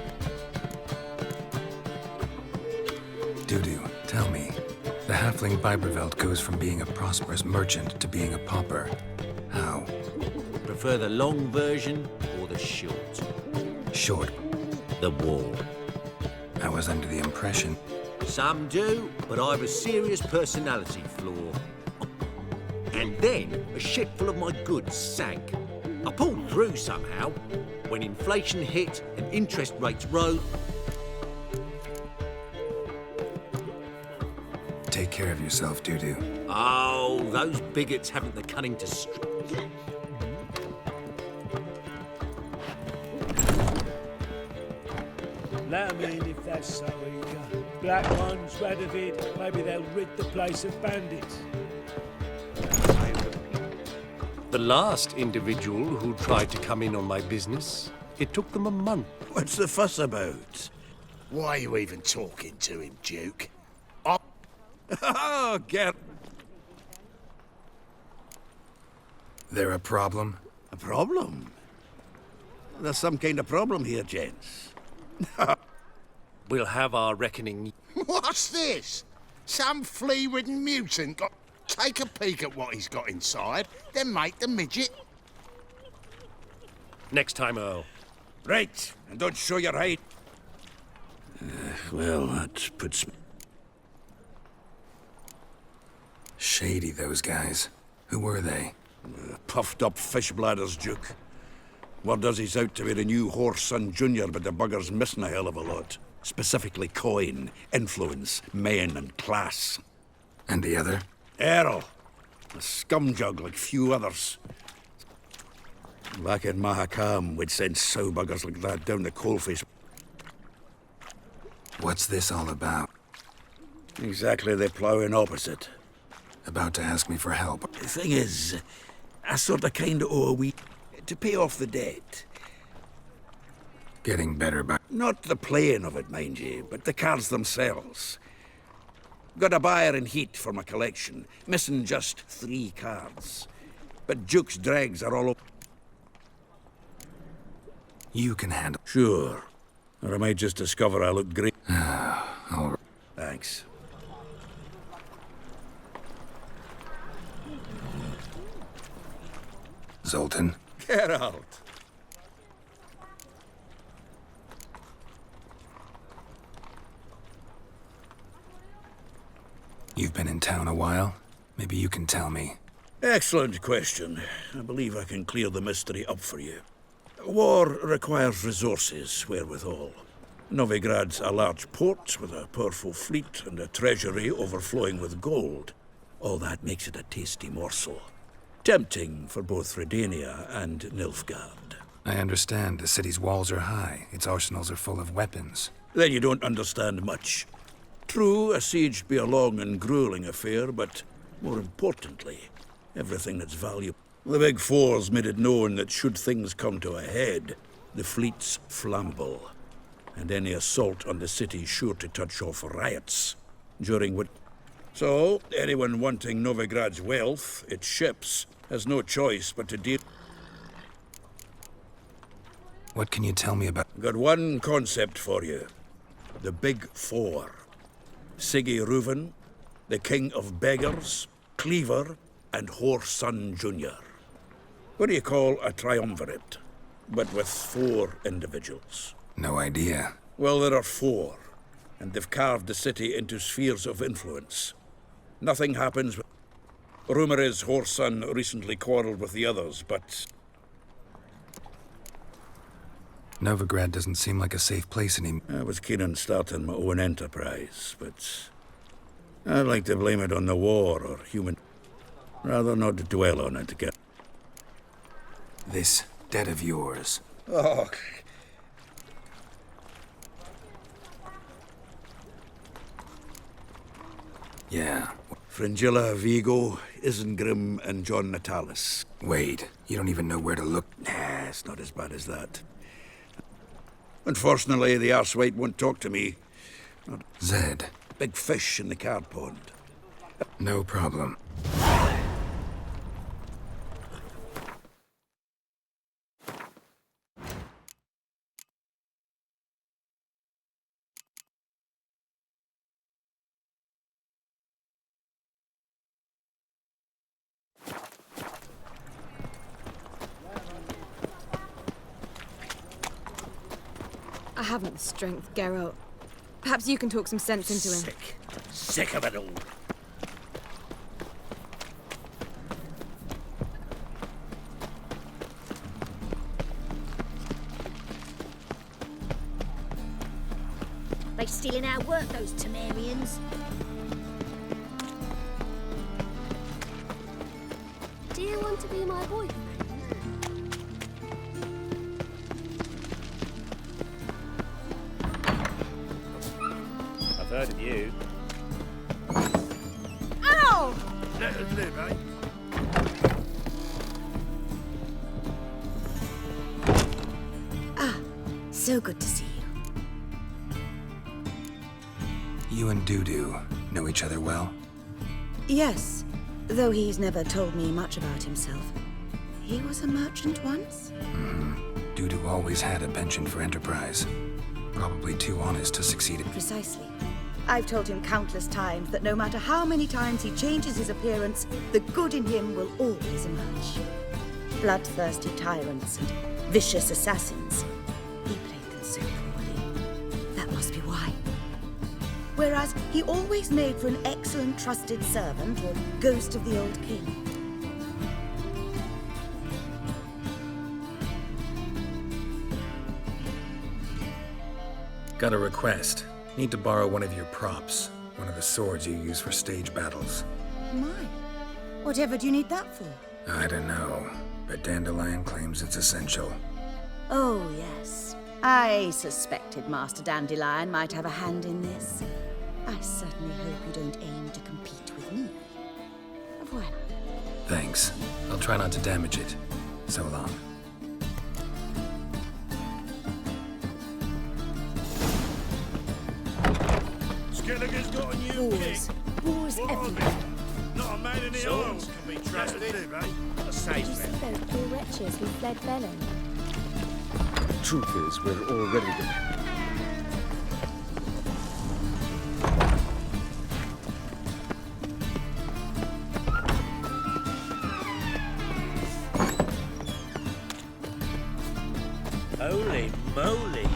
C: Dudu, tell me. The halfling Biberveld goes from being a prosperous merchant to being a pauper. How?
A: Prefer the long version or the short?
C: Short.
A: The wall.
C: I was under the impression...
A: Some do, but I've a serious personality flaw. And then a ship full of my goods sank. I pulled through somehow. When inflation hit and interest rates rose...
C: Take care of yourself, Dudu.
A: Oh, those bigots haven't the cunning to...
N: Let 'em in if that's so eager. Black ones, Radovid, maybe they'll rid the place of bandits.
H: The last individual who tried to come in on my business, it took them a month.
B: What's the fuss about? Why are you even talking to him, Duke?
D: Oh, get...
C: There a problem?
D: A problem? There's some kind of problem here, gents.
H: We'll have our reckoning.
B: What's this? Some flea-ridden mutant got... Take a peek at what he's got inside, then make the midget.
H: Next time, Earl.
D: Right, and don't show your height. Well, that puts...
C: Shady, those guys. Who were they?
D: Puffed-up fish bladders, Duke. Word does he's out to be the new Whoreson Jr., but the bugger's missing a hell of a lot. Specifically coin, influence, men, and class.
C: And the other?
D: Errol. A scumjug like few others. Back in Mahakam, we'd send sow buggers like that down the coalface.
C: What's this all about?
D: Exactly the ploughing opposite.
C: About to ask me for help.
D: The thing is, I sort of kind of owe a wee... to pay off the debt.
C: Getting better by...
D: Not the playing of it, mind you, but the cards themselves. Got a buyer in heat for my collection, missing just 3 cards. But Duke's dregs are all up.
C: You can handle...
D: Sure. Or I might just discover I look great.
C: All right.
D: Thanks.
C: Zoltan.
D: Get out.
C: You've been in town a while. Maybe you can tell me.
D: Excellent question. I believe I can clear the mystery up for you. War requires resources wherewithal. Novigrad's a large port with a powerful fleet and a treasury overflowing with gold. All that makes it a tasty morsel. Tempting for both Redania and Nilfgaard.
C: I understand. The city's walls are high. Its arsenals are full of weapons.
D: Then you don't understand much. True, a siege be a long and grueling affair, but more importantly, everything that's valuable. The Big Four's made it known that should things come to a head, the fleet's flammable, and any assault on the city's sure to touch off riots, during what... So, anyone wanting Novigrad's wealth, its ships, has no choice but to deal...
C: What can you tell me about...
D: Got one concept for you. The Big Four. Siggy Reuven, the King of Beggars, Cleaver, and Whoreson Jr. What do you call a triumvirate, but with 4 individuals?
C: No idea.
D: Well, there are 4, and they've carved the city into spheres of influence. Nothing happens. Rumor is Whoreson recently quarreled with the others, but...
C: Novigrad doesn't seem like a safe place anymore.
D: I was keen on starting my own enterprise, but... I'd like to blame it on the war or human... Rather not to dwell on it again.
C: This debt of yours.
D: Oh...
C: Yeah.
D: Fringilla, Vigo, Isengrim, and John Natalis.
C: Wait, you don't even know where to look?
D: Nah, it's not as bad as that. Unfortunately, the arsewite won't talk to me.
C: Zed.
D: Big fish in the card pond.
C: No problem.
I: I haven't the strength, Geralt. Perhaps you can talk some sense into him.
S: Sick of it all.
O: They stealing our work, those Temerians. Do you want to be my boyfriend?
N: I've heard of you.
O: Ow!
S: Let us live, eh?
F: Ah, so good to see you.
C: You and Dudu know each other well?
F: Yes, though he's never told me much about himself. He was a merchant once?
C: Dudu always had a penchant for enterprise. Probably too honest to succeed at...
F: Precisely. I've told him countless times that no matter how many times he changes his appearance, the good in him will always emerge. Bloodthirsty tyrants and vicious assassins. He played them so poorly. That must be why. Whereas he always made for an excellent trusted servant or ghost of the old king.
C: Got a request. Need to borrow one of your props. One of the swords you use for stage battles.
F: My. Whatever do you need that for?
C: I don't know, but Dandelion claims it's essential.
F: Oh, yes. I suspected Master Dandelion might have a hand in this. I certainly hope you don't aim to compete with me. Voilà.
C: Thanks. I'll try not to damage it. So long.
S: Skelliger's got a new
O: Boars. Boars everywhere.
S: Not a man in the Isles can be trusted, eh? A safe
O: Did you see those poor wretches who fled Belen?
H: Truth is, we're already the...
K: Holy moly!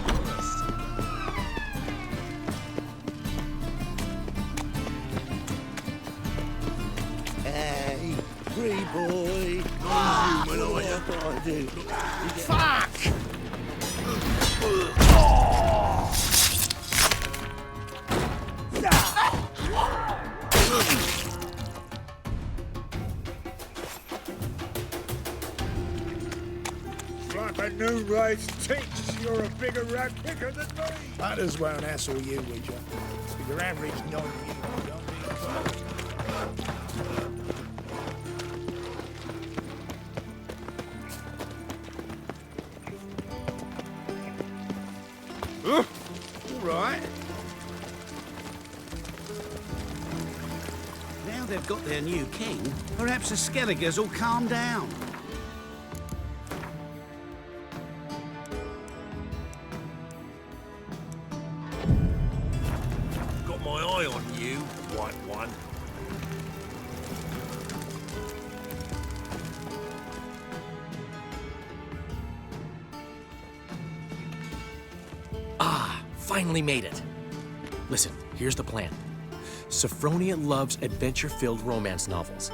S: Hey, free boy.
B: Fuck!
N: Like a new race ticks, you're a bigger rat picker than me.
S: Others won't hassle you, Witcher. Your average non-human don't need trouble.
N: All right.
T: Now they've got their new king, perhaps the Skelligers will calm down.
A: Got my eye on you, white one.
M: Finally made it. Listen, here's the plan. Sophronia loves adventure-filled romance novels.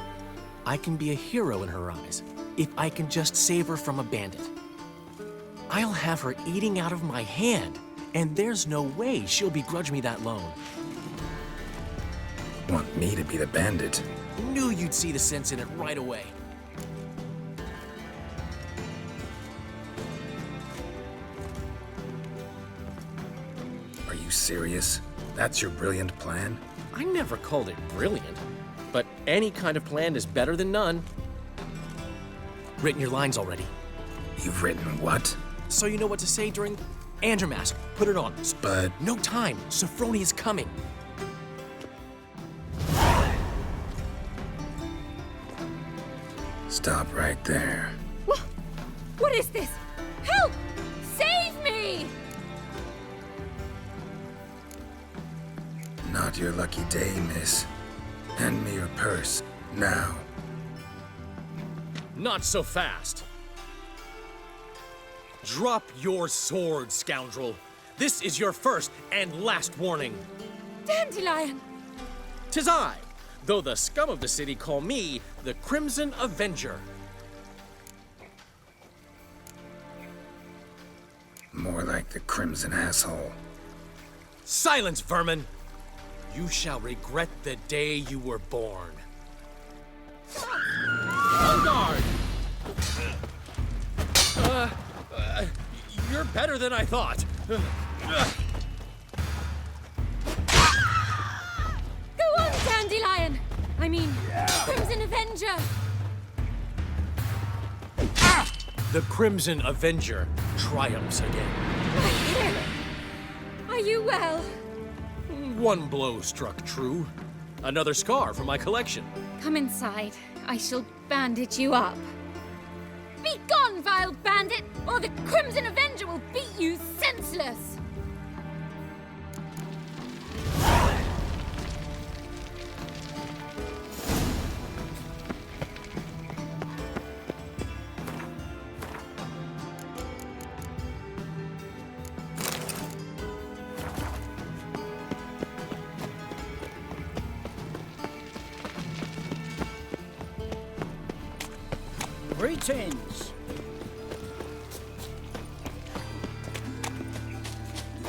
M: I can be a hero in her eyes if I can just save her from a bandit. I'll have her eating out of my hand, and there's no way she'll begrudge me that loan.
C: Want me to be the bandit?
M: Knew you'd see the sense in it right away.
C: Are you serious? That's your brilliant plan?
M: I never called it brilliant, but any kind of plan is better than none. Written your lines already.
C: You've written what?
M: So you know what to say during Andromask. Put it on.
C: But...
M: No time. Sophronia's coming.
C: Stop right there.
I: What is this? Help! Save me!
C: Not your lucky day, miss. Hand me your purse, now.
M: Not so fast. Drop your sword, scoundrel. This is your first and last warning.
I: Dandelion!
M: 'Tis I, though the scum of the city call me the Crimson Avenger.
C: More like the Crimson Asshole.
M: Silence, vermin! You shall regret the day you were born. On guard! You're better than I thought.
I: Go on, Dandelion! I mean, Crimson Avenger!
M: The Crimson Avenger triumphs again.
I: My hero! Are you well?
M: One blow struck true. Another scar from my collection.
I: Come inside. I shall bandage you up. Be gone, vile bandit, or the Crimson Avenger will beat you senseless!
P: Greetings.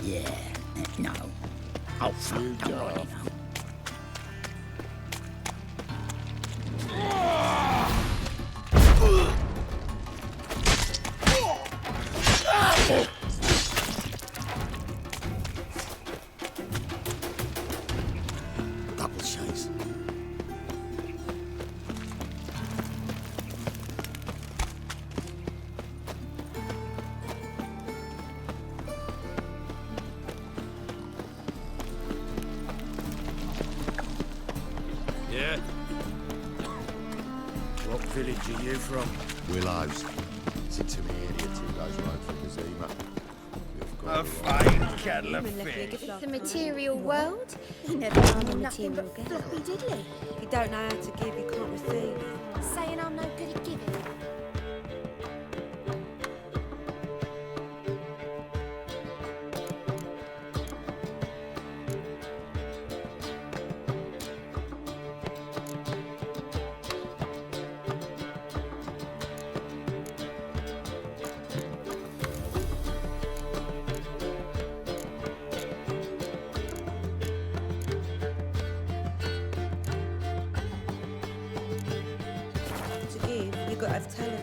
P: Yeah, no. Oh, fuck, don't worry, no.
S: Double chase.
A: Yeah?
N: What village are you from?
U: Willows. It's into me area 2 days road from Kazima.
N: A fine kettle of fish.
O: The material world? He never found a material but floppy diddly.
V: You don't know how to give, you can't receive.
O: Saying I'm no good at giving.
V: forgot I've tell her.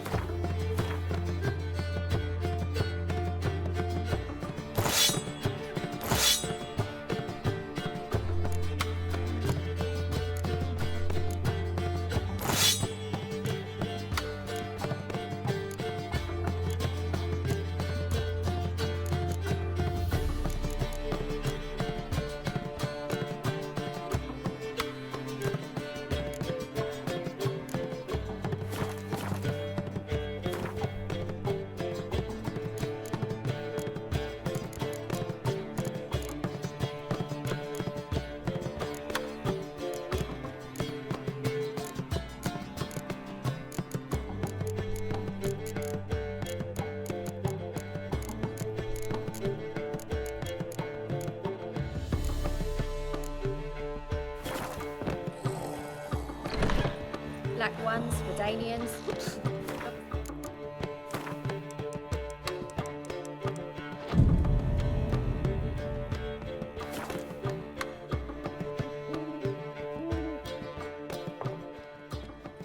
O: Black ones, Redanians.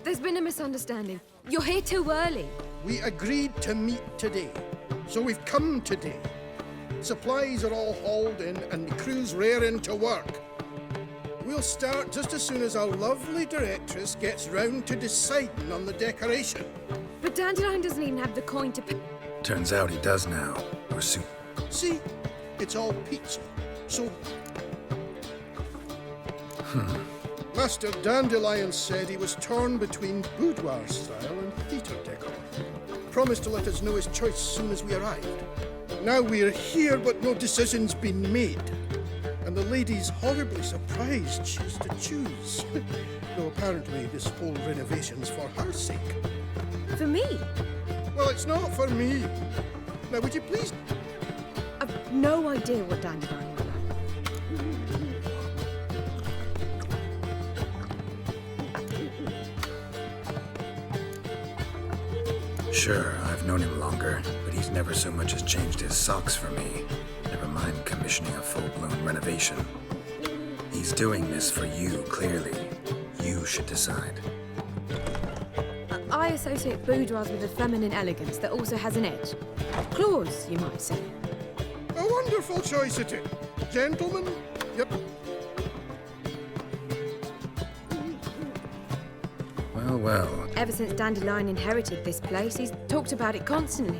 I: There's been a misunderstanding. You're here too early.
S: We agreed to meet today, so we've come today. Supplies are all hauled in and the crew's raring to work. We'll start just as soon as our lovely directress gets round to deciding on the decoration.
I: But Dandelion doesn't even have the coin to pay.
C: Turns out he does now. Or soon.
S: See? It's all peachy. So... Master Dandelion said he was torn between boudoir style and theatre decor. Promised to let us know his choice as soon as we arrived. Now we're here, but no decision's been made. And the lady's horribly surprised she's to choose. Though apparently this whole renovation's for her sake.
I: For me?
S: Well, it's not for me. Now, would you please...
I: I've no idea what Dandelion is like.
C: Sure, I've known him longer, but he's never so much as changed his socks for me. Never mind commissioning a full-blown renovation. He's doing this for you, clearly. You should decide.
I: I associate boudoirs with a feminine elegance that also has an edge. Claws, you might say.
S: A wonderful choice it is. Gentlemen, yep.
C: Well, well.
I: Ever since Dandelion inherited this place, he's talked about it constantly.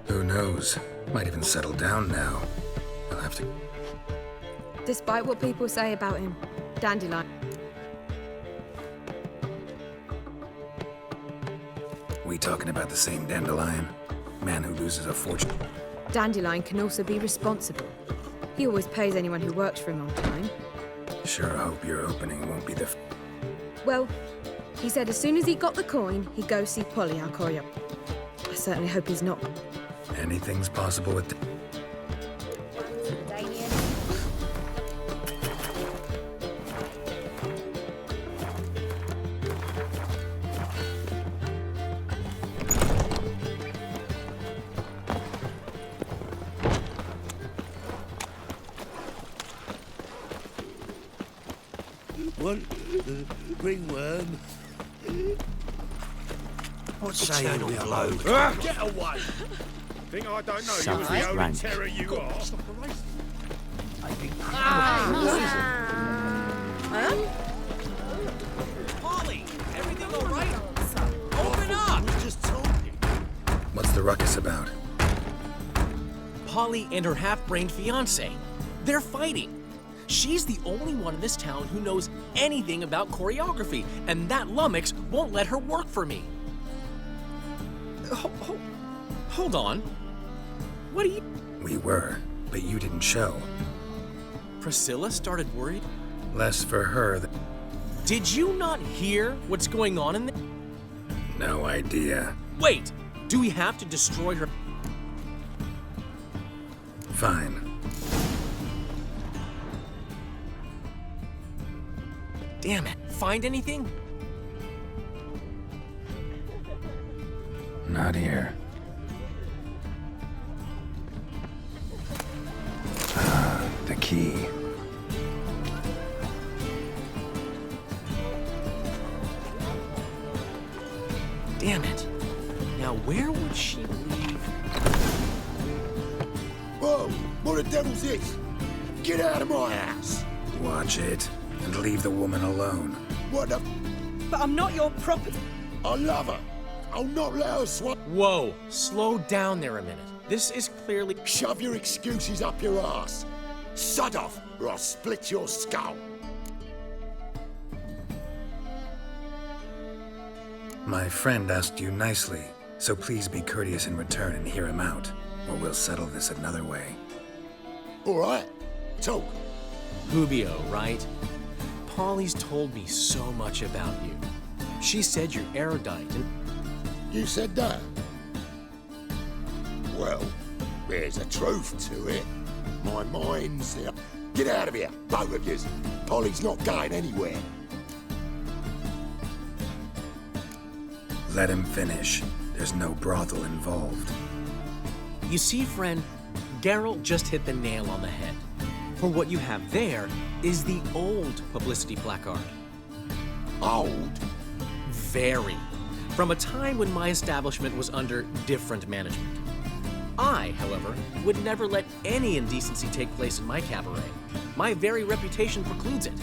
C: Who knows? Might even settle down now. I'll have to...
I: Despite what people say about him, Dandelion.
C: We talking about the same Dandelion? Man who loses a fortune.
I: Dandelion can also be responsible. He always pays anyone who works for him on time.
C: Sure hope your opening won't be the...
I: Well, he said as soon as he got the coin, he'd go see Polly, our choreo. I certainly hope he's not.
C: Anything's possible with...
U: One ringworm.
Q: What's saying we load?
J: Get away! Think I don't know you was the only terror you are?
M: Polly, everything all right? Open up!
U: We're just talking.
C: What's the ruckus about?
M: Polly and her half-brained fiancé. They're fighting. She's the only one in this town who knows anything about choreography, and that lummox won't let her work for me. Hold on. What are you...
C: We were, but you didn't show.
M: Priscilla started worried?
C: Less for her than...
M: Did you not hear what's going on in there?
C: No idea.
M: Wait! Do we have to destroy her?
C: Fine.
M: Damn it. Find anything?
C: Not here. Ah, the key.
M: Damn it. Now, where would she leave?
B: Whoa! What the devil's this? Get out of my house!
C: Watch it, and leave the woman alone.
B: What the...
V: But I'm not your property.
B: I love her. I'll not let her swap...
M: Whoa, slow down there a minute. This is clearly...
B: Shove your excuses up your ass. Sod off, or I'll split your skull.
C: My friend asked you nicely, so please be courteous in return and hear him out, or we'll settle this another way.
B: All right, talk.
M: Hubio, right? Polly's told me so much about you. She said you're erudite and...
B: You said that? Well, there's a truth to it. My mind's there. Get out of here, both of yous. Polly's not going anywhere.
C: Let him finish. There's no brothel involved.
M: You see, friend, Geralt just hit the nail on the head. For what you have there is the old publicity placard.
B: Old?
M: Very. From a time when my establishment was under different management. I, however, would never let any indecency take place in my cabaret. My very reputation precludes it.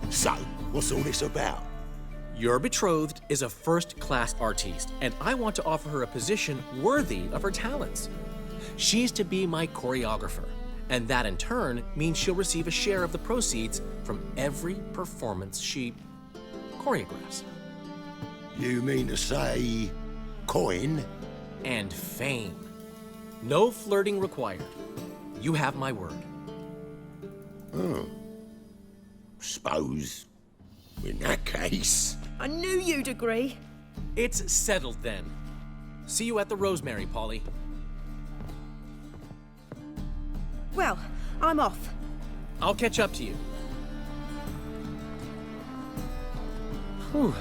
B: So, what's all this about?
M: Your betrothed is a first-class artiste, and I want to offer her a position worthy of her talents. She's to be my choreographer, and that in turn means she'll receive a share of the proceeds from every performance she choreographs.
B: You mean to say... coin?
M: And fame. No flirting required. You have my word.
B: Oh. Suppose... in that case...
V: I knew you'd agree.
M: It's settled then. See you at the Rosemary, Polly.
V: Well, I'm off.
M: I'll catch up to you. Whew.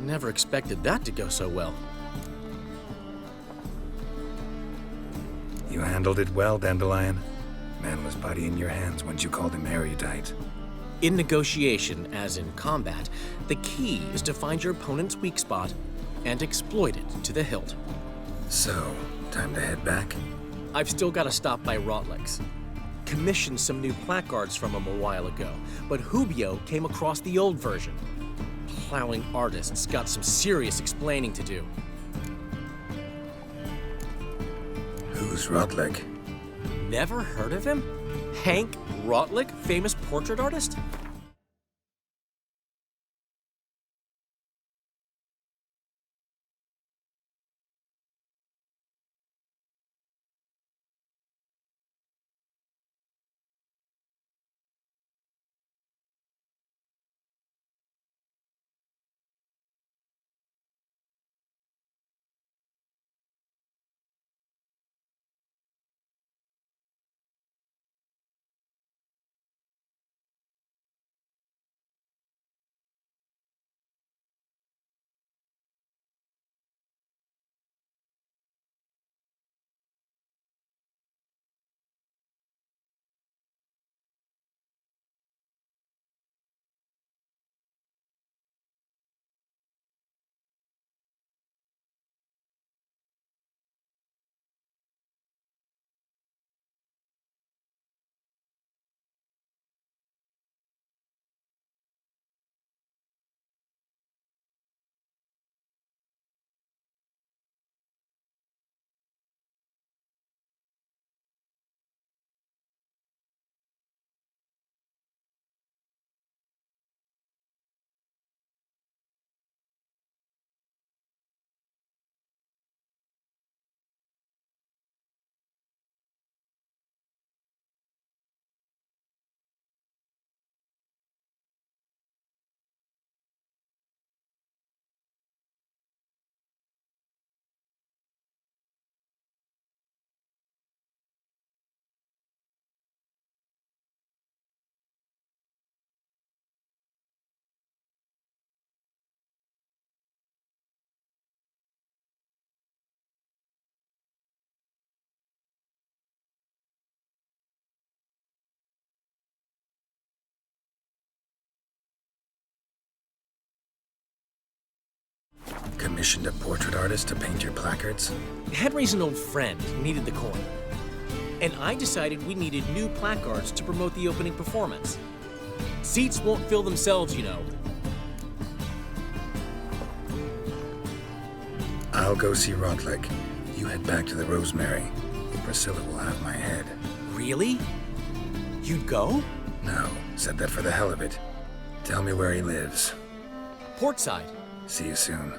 M: Never expected that to go so well.
C: You handled it well, Dandelion. Man was body in your hands once you called him erudite.
M: In negotiation, as in combat, the key is to find your opponent's weak spot and exploit it to the hilt.
C: So, time to head back?
M: I've still got to stop by Rotlex. Commissioned some new placards from him a while ago, but Hubio came across the old version. Plowing artist's got some serious explaining to do.
C: Who's Rotlick?
M: Never heard of him? Hank Rotlick, famous portrait artist?
C: Commissioned a portrait artist to paint your placards?
M: Henry's an old friend, needed the coin. And I decided we needed new placards to promote the opening performance. Seats won't fill themselves, you know.
C: I'll go see Rodlick. You head back to the Rosemary. Priscilla will have my head.
M: Really? You'd go?
C: No, said that for the hell of it. Tell me where he lives.
M: Portside.
C: See you soon.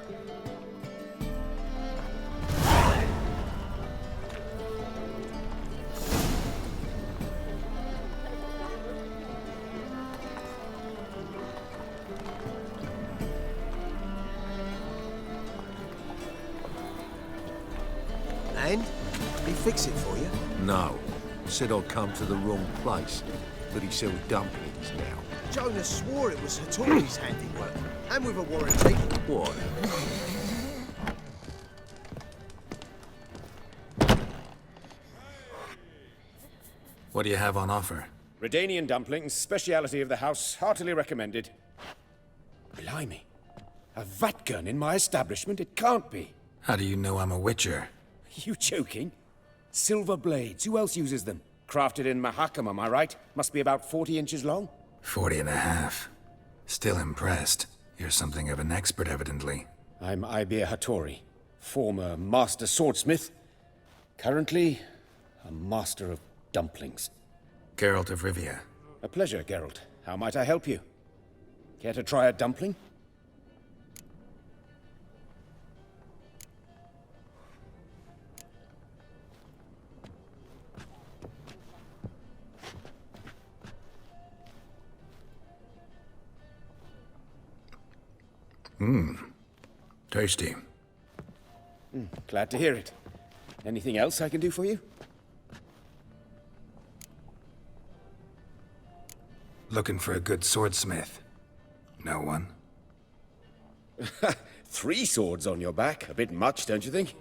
T: And? He fix it for you?
A: No. Said I'd come to the wrong place. But he sells dumplings now.
T: Jonas swore it was Hattori's handiwork. And with a warranty.
A: What?
C: What do you have on offer?
J: Redanian dumplings, speciality of the house, heartily recommended. Blimey. A vatgun in my establishment? It can't be.
C: How do you know I'm a witcher?
J: You joking? Silver blades, who else uses them? Crafted in Mahakam, am I right? Must be about 40 inches long?
C: 40 and a half. Still impressed. You're something of an expert, evidently.
J: I'm Ibir Hattori, former master swordsmith. Currently, a master of dumplings.
C: Geralt of Rivia.
J: A pleasure, Geralt. How might I help you? Care to try a dumpling?
C: Tasty.
J: Glad to hear it. Anything else I can do for you?
C: Looking for a good swordsmith. No one?
J: 3 swords on your back. A bit much, don't you think?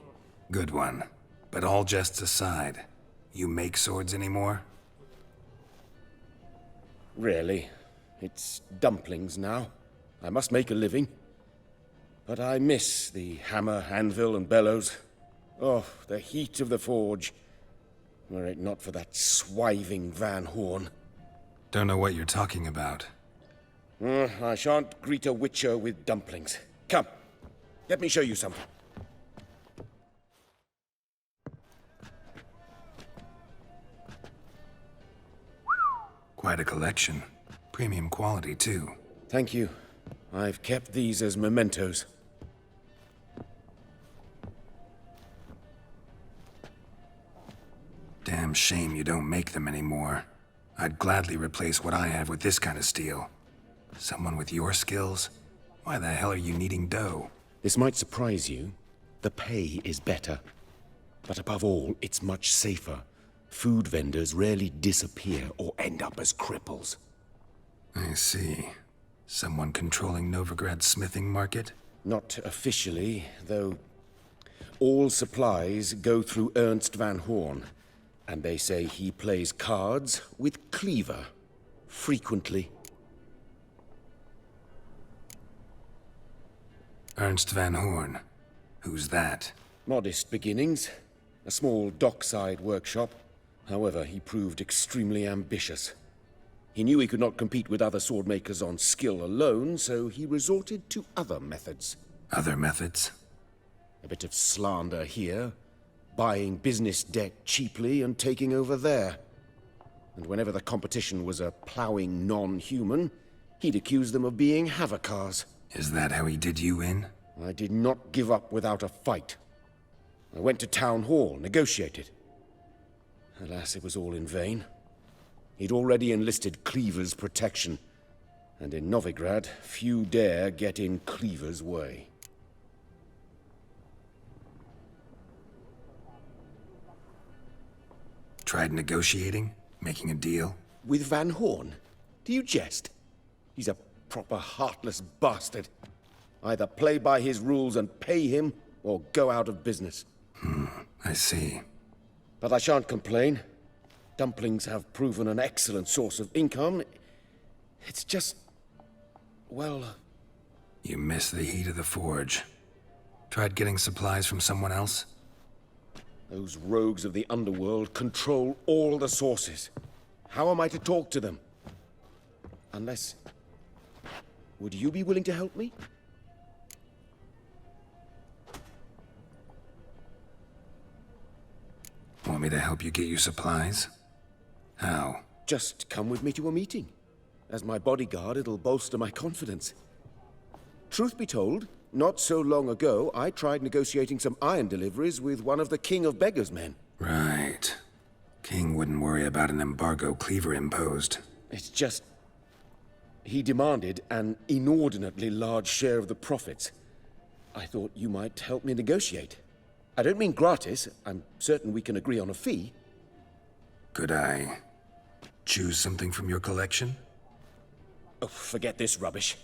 C: Good one. But all jests aside, you make swords anymore?
J: Really. It's dumplings now. I must make a living. But I miss the hammer, anvil, and bellows. Oh, the heat of the forge. Were it not for that swiving Van Horn.
C: Don't know what you're talking about.
J: I shan't greet a witcher with dumplings. Come, let me show you something.
C: Quite a collection. Premium quality, too.
J: Thank you. I've kept these as mementos.
C: Damn shame you don't make them anymore. I'd gladly replace what I have with this kind of steel. Someone with your skills? Why the hell are you needing dough?
J: This might surprise you. The pay is better. But above all, it's much safer. Food vendors rarely disappear or end up as cripples.
C: I see. Someone controlling Novigrad's smithing market?
J: Not officially, though all supplies go through Ernst Van Horn. And they say he plays cards with Cleaver. Frequently.
C: Ernst Van Horn. Who's that?
J: Modest beginnings. A small dockside workshop. However, he proved extremely ambitious. He knew he could not compete with other swordmakers on skill alone, so he resorted to other methods.
C: Other methods?
J: A bit of slander here, buying business debt cheaply and taking over there. And whenever the competition was a plowing non-human, he'd accuse them of being Havocars.
C: Is that how he did you in?
J: I did not give up without a fight. I went to Town Hall, negotiated. Alas, it was all in vain. He'd already enlisted Cleaver's protection, and in Novigrad, few dare get in Cleaver's way.
C: Tried negotiating? Making a deal?
J: With Van Horn? Do you jest? He's a proper heartless bastard. Either play by his rules and pay him, or go out of business.
C: I see.
J: But I shan't complain. Dumplings have proven an excellent source of income. It's just... well...
C: You miss the heat of the forge. Tried getting supplies from someone else?
J: Those rogues of the underworld control all the sources. How am I to talk to them? Unless... Would you be willing to help me?
C: Want me to help you get your supplies? How?
J: Just come with me to a meeting. As my bodyguard, it'll bolster my confidence. Truth be told, not so long ago, I tried negotiating some iron deliveries with one of the King of Beggars' men.
C: Right. King wouldn't worry about an embargo Cleaver imposed.
J: It's just... he demanded an inordinately large share of the profits. I thought you might help me negotiate. I don't mean gratis. I'm certain we can agree on a fee.
C: Could I choose something from your collection?
J: Oh, forget this rubbish.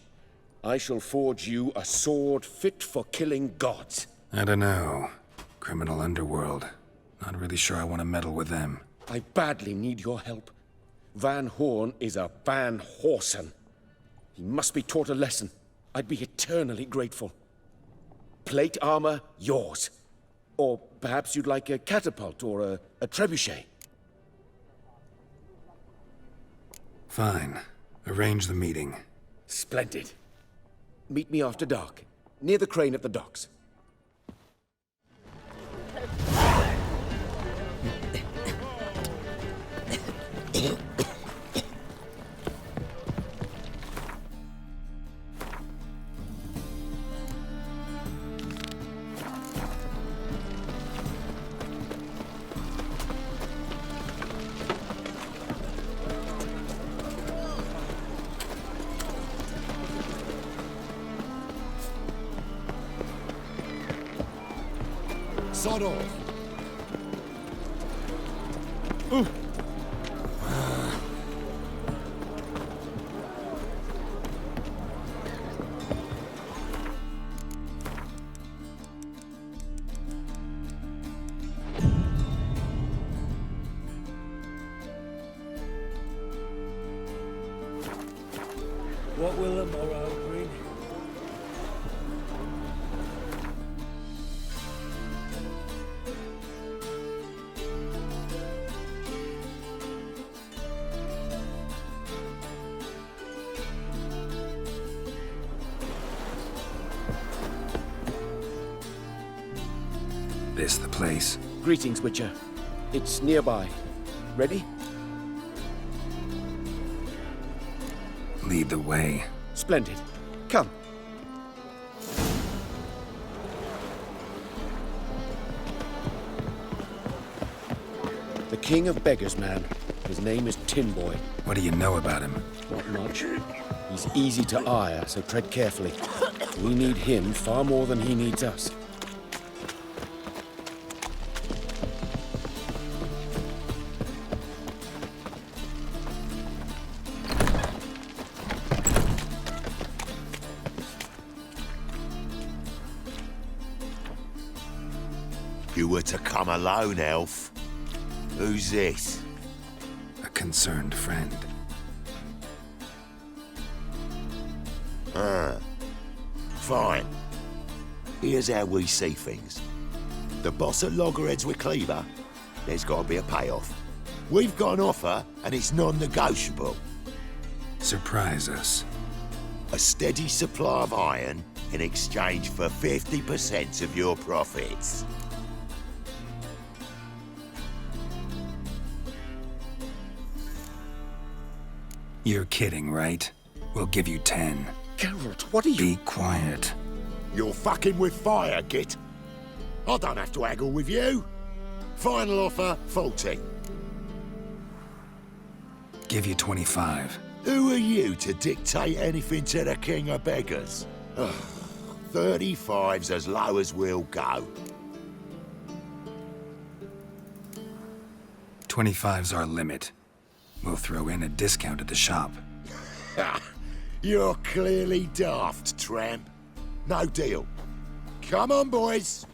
J: I shall forge you a sword fit for killing gods.
C: I don't know. Criminal underworld. Not really sure I want to meddle with them.
J: I badly need your help. Van Horn is a Van Horsen. He must be taught a lesson. I'd be eternally grateful. Plate armor, yours. Or perhaps you'd like a catapult or a trebuchet.
C: Fine. Arrange the meeting.
J: Splendid. Meet me after dark, near the crane at the docks.
B: Sod off.
N: What will the morrow bring?
C: This the place?
J: Greetings, Witcher. It's nearby. Ready?
C: Lead the way.
J: Splendid. Come. The King of Beggars, man. His name is Tin Boy.
C: What do you know about him?
J: Not much. He's easy to ire, so tread carefully. We need him far more than he needs us.
U: You were to come alone, elf. Who's this?
C: A concerned friend.
U: Fine. Here's how we see things. The boss at Loggerheads with Cleaver, there's got to be a payoff. We've got an offer, and it's non-negotiable.
C: Surprise us.
U: A steady supply of iron in exchange for 50% of your profits.
C: You're kidding, right? We'll give you 10.
J: Geralt, what are you...
C: Be quiet.
U: You're fucking with fire, Git. I don't have to haggle with you. Final offer, 40.
C: Give you 25.
U: Who are you to dictate anything to the King of Beggars? Ugh, 35's as low as we'll go.
C: 25's our limit. We'll throw in a discount at the shop.
U: You're clearly daft, tramp. No deal. Come on, boys.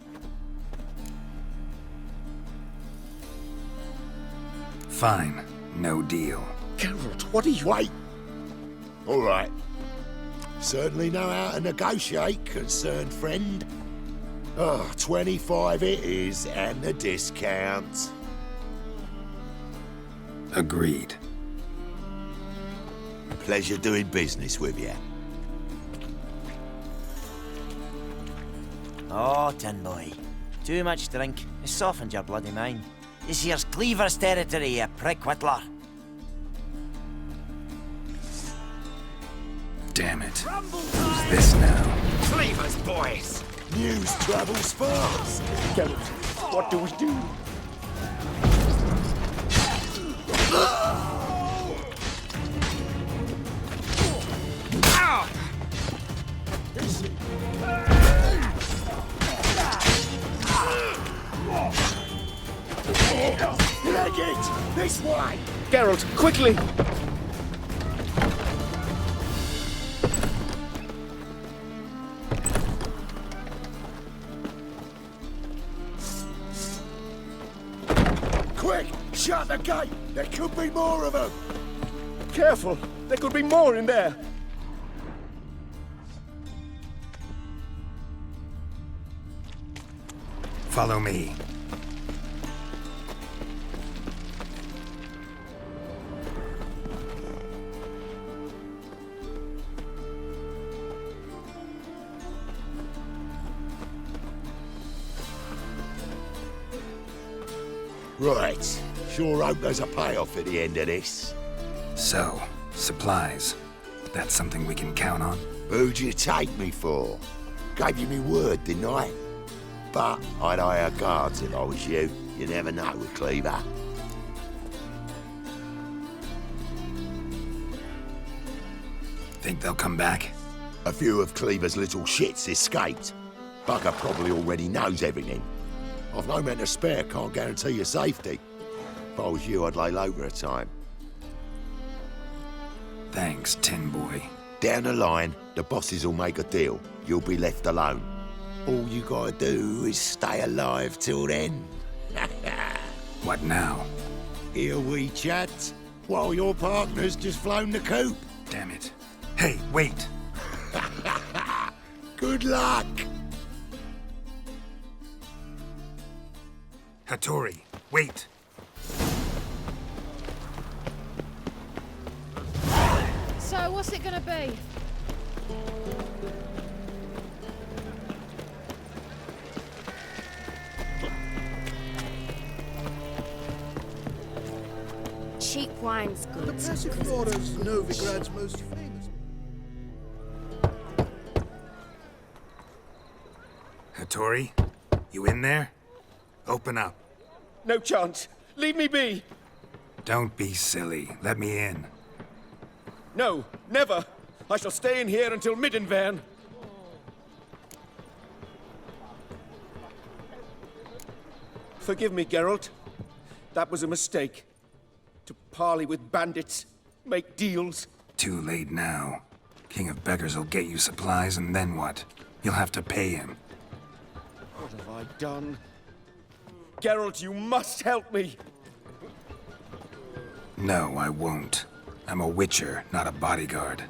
C: Fine. No deal.
J: Geralt, what are you...
U: Wait. All right. Certainly know how to negotiate, concerned friend. Oh, 25 it is, and the discount.
C: Agreed.
U: Pleasure doing business with you.
E: Oh, Tin Boy. Too much drink has softened your bloody mind. This here's Cleaver's territory, you prick whittler.
C: Damn it. Who's this now?
U: Cleaver's boys! News travels fast!
B: Geralt, what do we do?
U: Leg it! This way!
B: Geralt, quickly!
U: Quick! Shut the gate! There could be more of them!
B: Careful! There could be more in there!
C: Follow me.
U: Right. Sure hope there's a payoff at the end of this.
C: So, supplies. That's something we can count on?
U: Who'd you take me for? Gave you me word, didn't I? But I'd hire guards if I was you. You never know with Cleaver.
C: Think they'll come back?
U: A few of Cleaver's little shits escaped. Bugger probably already knows everything. I've no men to spare, can't guarantee your safety. If I was you, I'd lay low for a time.
C: Thanks, Tin Boy.
U: Down the line, the bosses will make a deal. You'll be left alone. All you gotta do is stay alive till then.
C: What now?
U: Here we chat, while your partner's just flown the coop.
C: Damn it. Hey, wait!
U: Good luck!
C: Hattori, wait!
O: So, what's it gonna be? Cheap wine's good.
S: The Passiflora's Novigrad's most famous.
C: Hattori, you in there? Open up.
B: No chance. Leave me be.
C: Don't be silly. Let me in.
B: No, never. I shall stay in here until Middenvern. Forgive me, Geralt. That was a mistake. To parley with bandits, make deals.
C: Too late now. King of Beggars will get you supplies, and then what? You'll have to pay him.
B: What have I done? Geralt, you must help me!
C: No, I won't. I'm a witcher, not a bodyguard.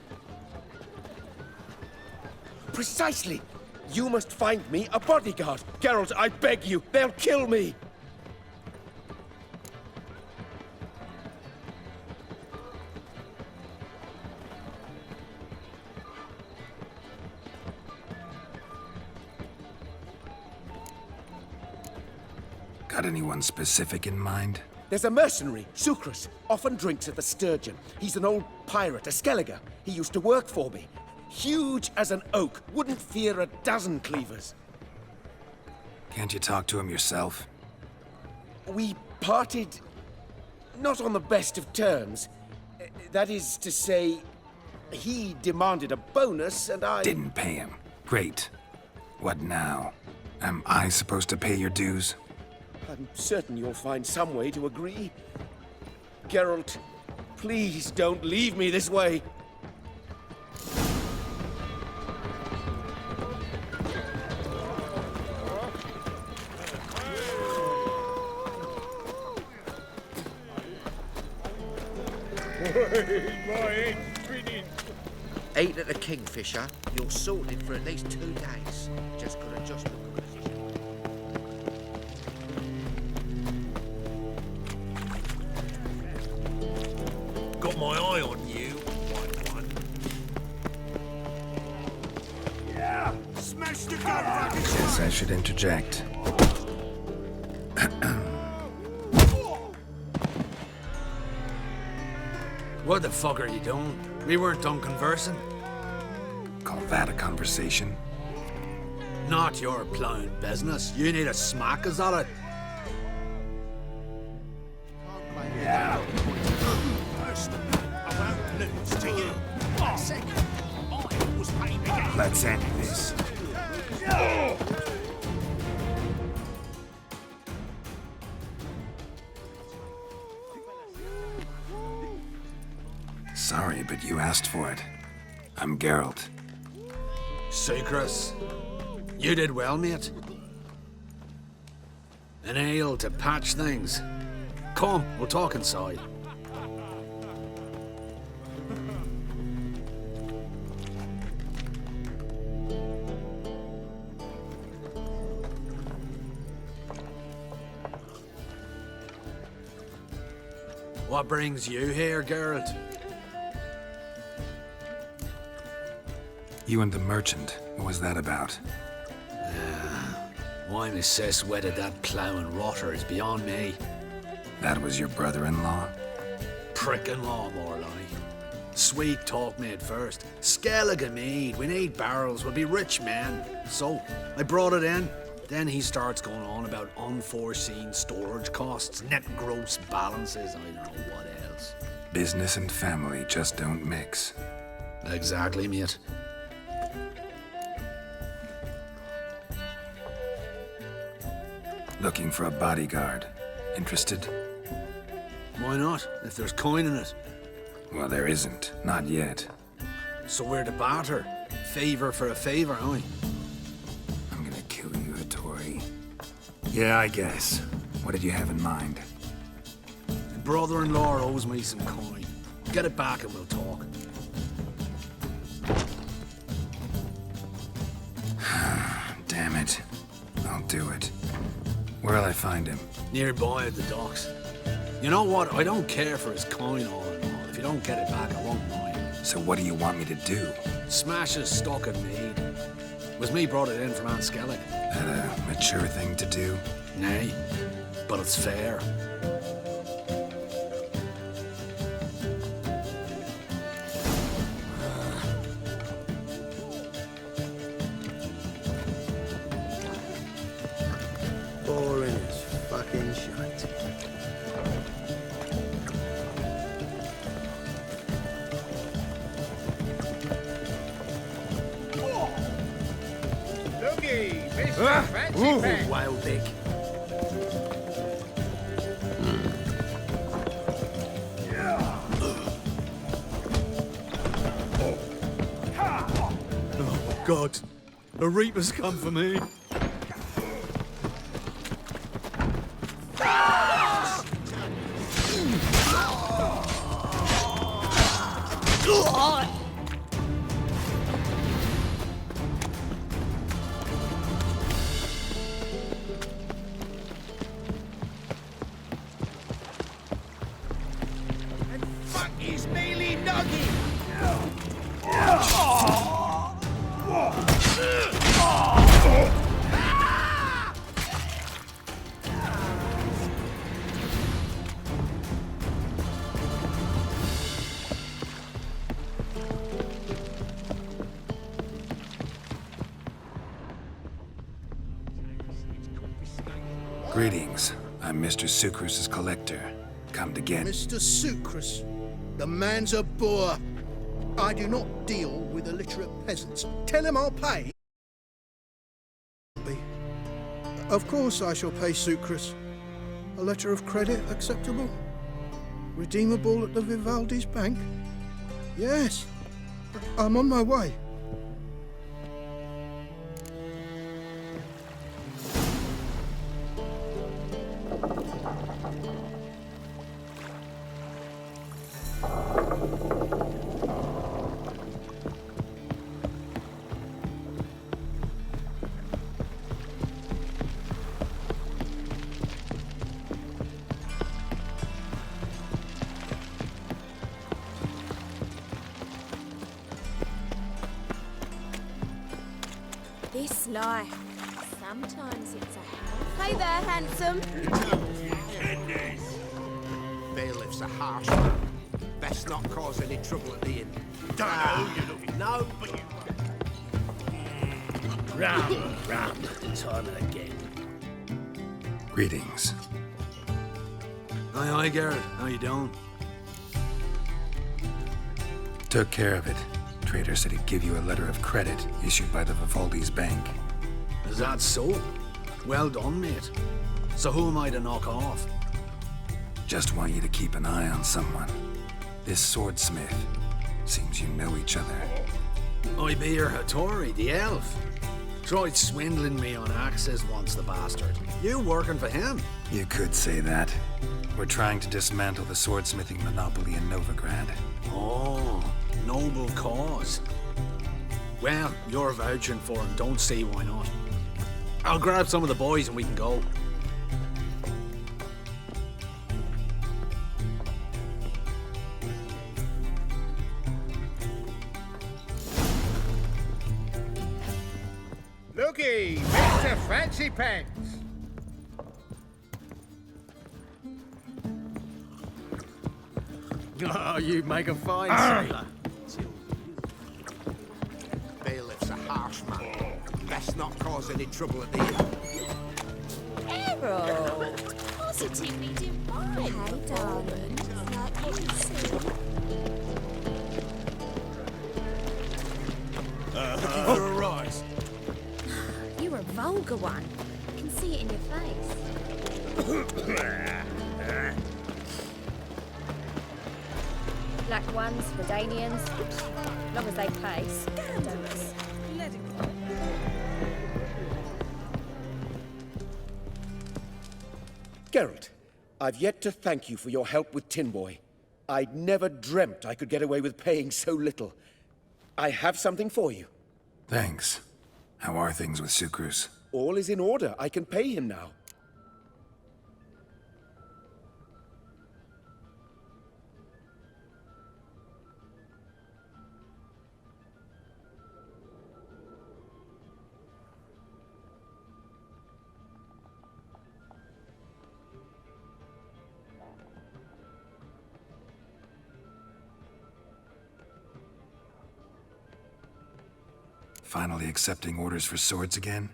B: Precisely! You must find me a bodyguard! Geralt, I beg you, they'll kill me!
C: Got anyone specific in mind?
B: There's a mercenary, Sucrus, often drinks at the Sturgeon. He's an old pirate, a Skelliger. He used to work for me. Huge as an oak, wouldn't fear a dozen cleavers.
C: Can't you talk to him yourself?
B: We parted not on the best of terms. That is to say, he demanded a bonus and I...
C: Didn't pay him. Great. What now? Am I supposed to pay your dues?
B: I'm certain you'll find some way to agree. Geralt, please don't leave me this way.
Q: Ate at the Kingfisher, you're sorted for at least 2 days. Just got adjustment position.
B: Smash the gun racket!
C: Guess I should interject.
G: What the fuck are you doing? We weren't done conversing.
C: Call that a conversation?
G: Not your plowing business. You need a smack, is that it?
B: First, I won't lose to you. Second, I was paying the game.
C: Let's end this. Sorry, but you asked for it. I'm Geralt.
G: Sucrus, you did well, mate. An ale to patch things. Come, we'll talk inside. What brings you here, Geralt?
C: You and the merchant, what was that about?
G: Why my sis wedded that ploughing rotter is beyond me.
C: That was your brother-in-law?
G: Prick-in-law, more like. Sweet talk made first. Skellige mead, we need barrels, we'll be rich men. So, I brought it in. Then he starts going on about unforeseen storage costs, net gross balances, I don't know what else.
C: Business and family just don't mix.
G: Exactly, mate.
C: Looking for a bodyguard. Interested?
G: Why not, if there's coin in it?
C: Well, there isn't. Not yet.
G: So we're to barter. Favor for a favor, aren't we?
C: I'm gonna kill you, Hattori. Yeah, I guess. What did you have in mind?
G: My brother-in-law owes me some coin. Get it back and we'll talk.
C: Damn it. I'll do it. Where'll I find him?
G: Nearby at the docks. You know what? I don't care for his coin all in all. If you don't get it back, I won't mind.
C: So what do you want me to do?
G: Smash his stock of mead. Was me brought it in from Aunt Skellig.
C: That a mature thing to do?
G: Nay, but it's fair.
B: Boring as fucking shite. Looky, Mr. Fancy Pants.
G: Wild dick. Oh, God. A Reaper's come for me.
B: Fuck his mealy nugget!
C: Greetings. I'm Mr. Sucrus's collector. Come to get...
S: Mr. Sucrus, the man's a boor. I do not deal with illiterate peasants. Tell him I'll pay. Of course I shall pay Sucrus. A letter of credit acceptable? Redeemable at the Vivaldi's bank? Yes. I'm on my way.
O: this life. Sometimes it's a hell. Hey there, handsome.
B: Bailiff's a harsh man. Best not cause any trouble at the inn. No, but you...
N: Ram, time and again.
C: Greetings.
G: Aye, Garrett. How you doing?
C: Took care of it. Trader said he'd give you a letter of credit issued by the Vivaldi's bank.
G: Is that so? Well done, mate. So who am I to knock off?
C: Just want you to keep an eye on someone. This swordsmith. Seems you know each other.
G: I be your Hattori, the elf. Tried swindling me on access once, the bastard. You working for him?
C: You could say that. We're trying to dismantle the swordsmithing monopoly in Novigrad.
G: Oh, noble cause. Well, you're vouching for him, don't see why not. I'll grab some of the boys and we can go.
B: Looky, Mr. Fancy Pants.
M: Oh, you make a fine sailor.
B: Bailiff's a harsh man. Best not cause any trouble at the inn.
O: Errol! Positively divine. Hey, darling. Like what you see.
B: For a rise.
O: You're a vulgar one. I can see it in your face. Black ones, Redanians, as long as they pay. Scandalous. Let it go.
J: Geralt, I've yet to thank you for your help with Tin Boy. I'd never dreamt I could get away with paying so little. I have something for you.
C: Thanks. How are things with Sukrus?
J: All is in order. I can pay him now.
C: Finally accepting orders for swords again?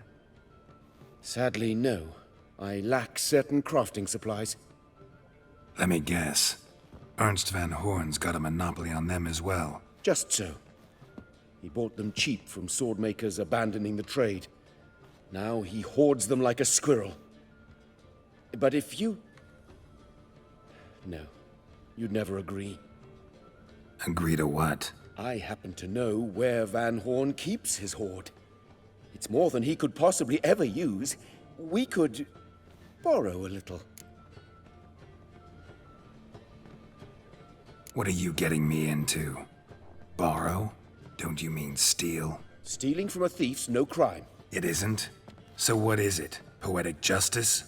J: Sadly, no. I lack certain crafting supplies.
C: Let me guess. Ernst van Horn's got a monopoly on them as well.
J: Just so. He bought them cheap from swordmakers abandoning the trade. Now he hoards them like a squirrel. But if you... No. You'd never agree.
C: Agree to what?
J: I happen to know where Van Horn keeps his hoard. It's more than he could possibly ever use. We could borrow a little.
C: What are you getting me into? Borrow? Don't you mean steal?
J: Stealing from a thief's no crime.
C: It isn't? So what is it? Poetic justice?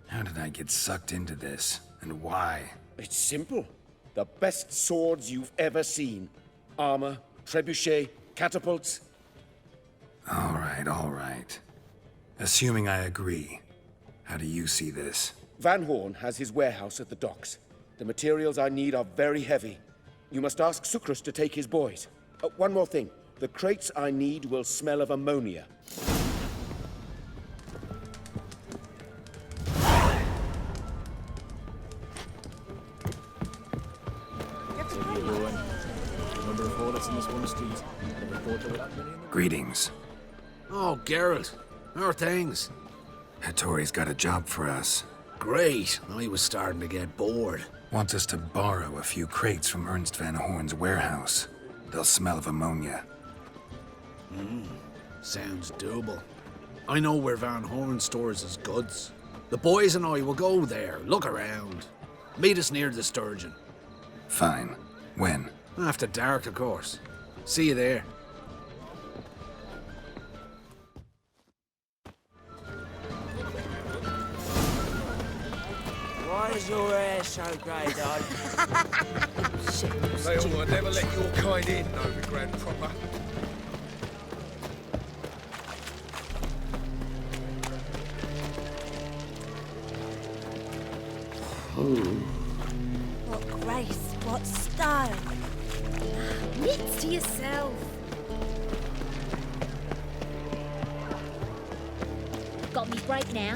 C: How did I get sucked into this? And why?
J: It's simple. The best swords you've ever seen. Armor, trebuchet, catapults.
C: All right. Assuming I agree, how do you see this?
J: Van Horn has his warehouse at the docks. The materials I need are very heavy. You must ask Sukrus to take his boys. One more thing. The crates I need will smell of ammonia.
C: Greetings.
G: Oh, Geralt. How are things?
C: Hattori's got a job for us.
G: Great. I was starting to get bored.
C: Wants us to borrow a few crates from Ernst van Horn's warehouse. They'll smell of ammonia.
G: Sounds doable. I know where Van Horn stores his goods. The boys and I will go there, look around. Meet us near the Sturgeon.
C: Fine. When?
G: After dark, of course. See you there.
E: Why is your hair so grey, Dad?
B: They will never let your kind in, Novigrad proper.
O: What grace, what style. Wits to yourself. Got me break now.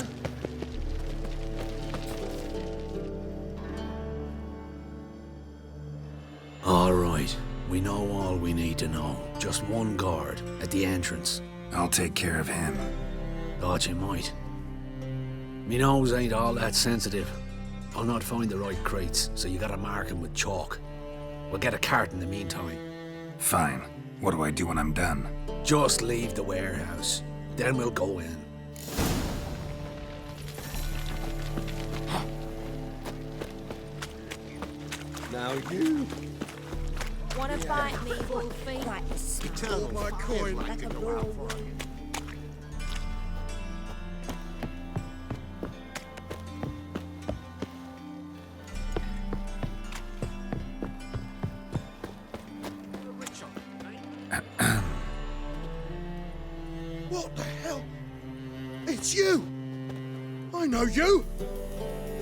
G: All right, we know all we need to know. Just one guard at the entrance.
C: I'll take care of him.
G: Thought you might. Me nose ain't all that sensitive. I'll not find the right crates, so you gotta mark 'em with chalk. We'll get a cart in the meantime.
C: Fine. What do I do when I'm done?
G: Just leave the warehouse. Then we'll go in.
B: Now you.
O: Wanna fight me, Wolfie? Like
B: Eternal my coin like a ball.
S: What the hell? It's you! I know you!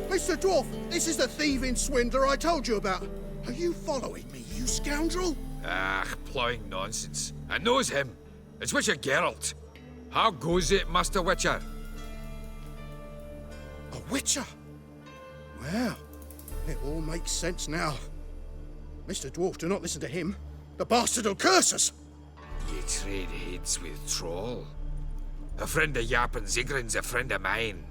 S: Mr. Dwarf, this is the thieving swindler I told you about. Are you following me, you scoundrel?
L: Ah, ploughing nonsense. I knows him. It's Witcher Geralt. How goes it, Master Witcher?
S: A witcher? Well, it all makes sense now. Mr. Dwarf, do not listen to him. The bastard will curse us!
L: Ye trade heads with Troll. A friend of Yappin Zigrin's a friend of mine.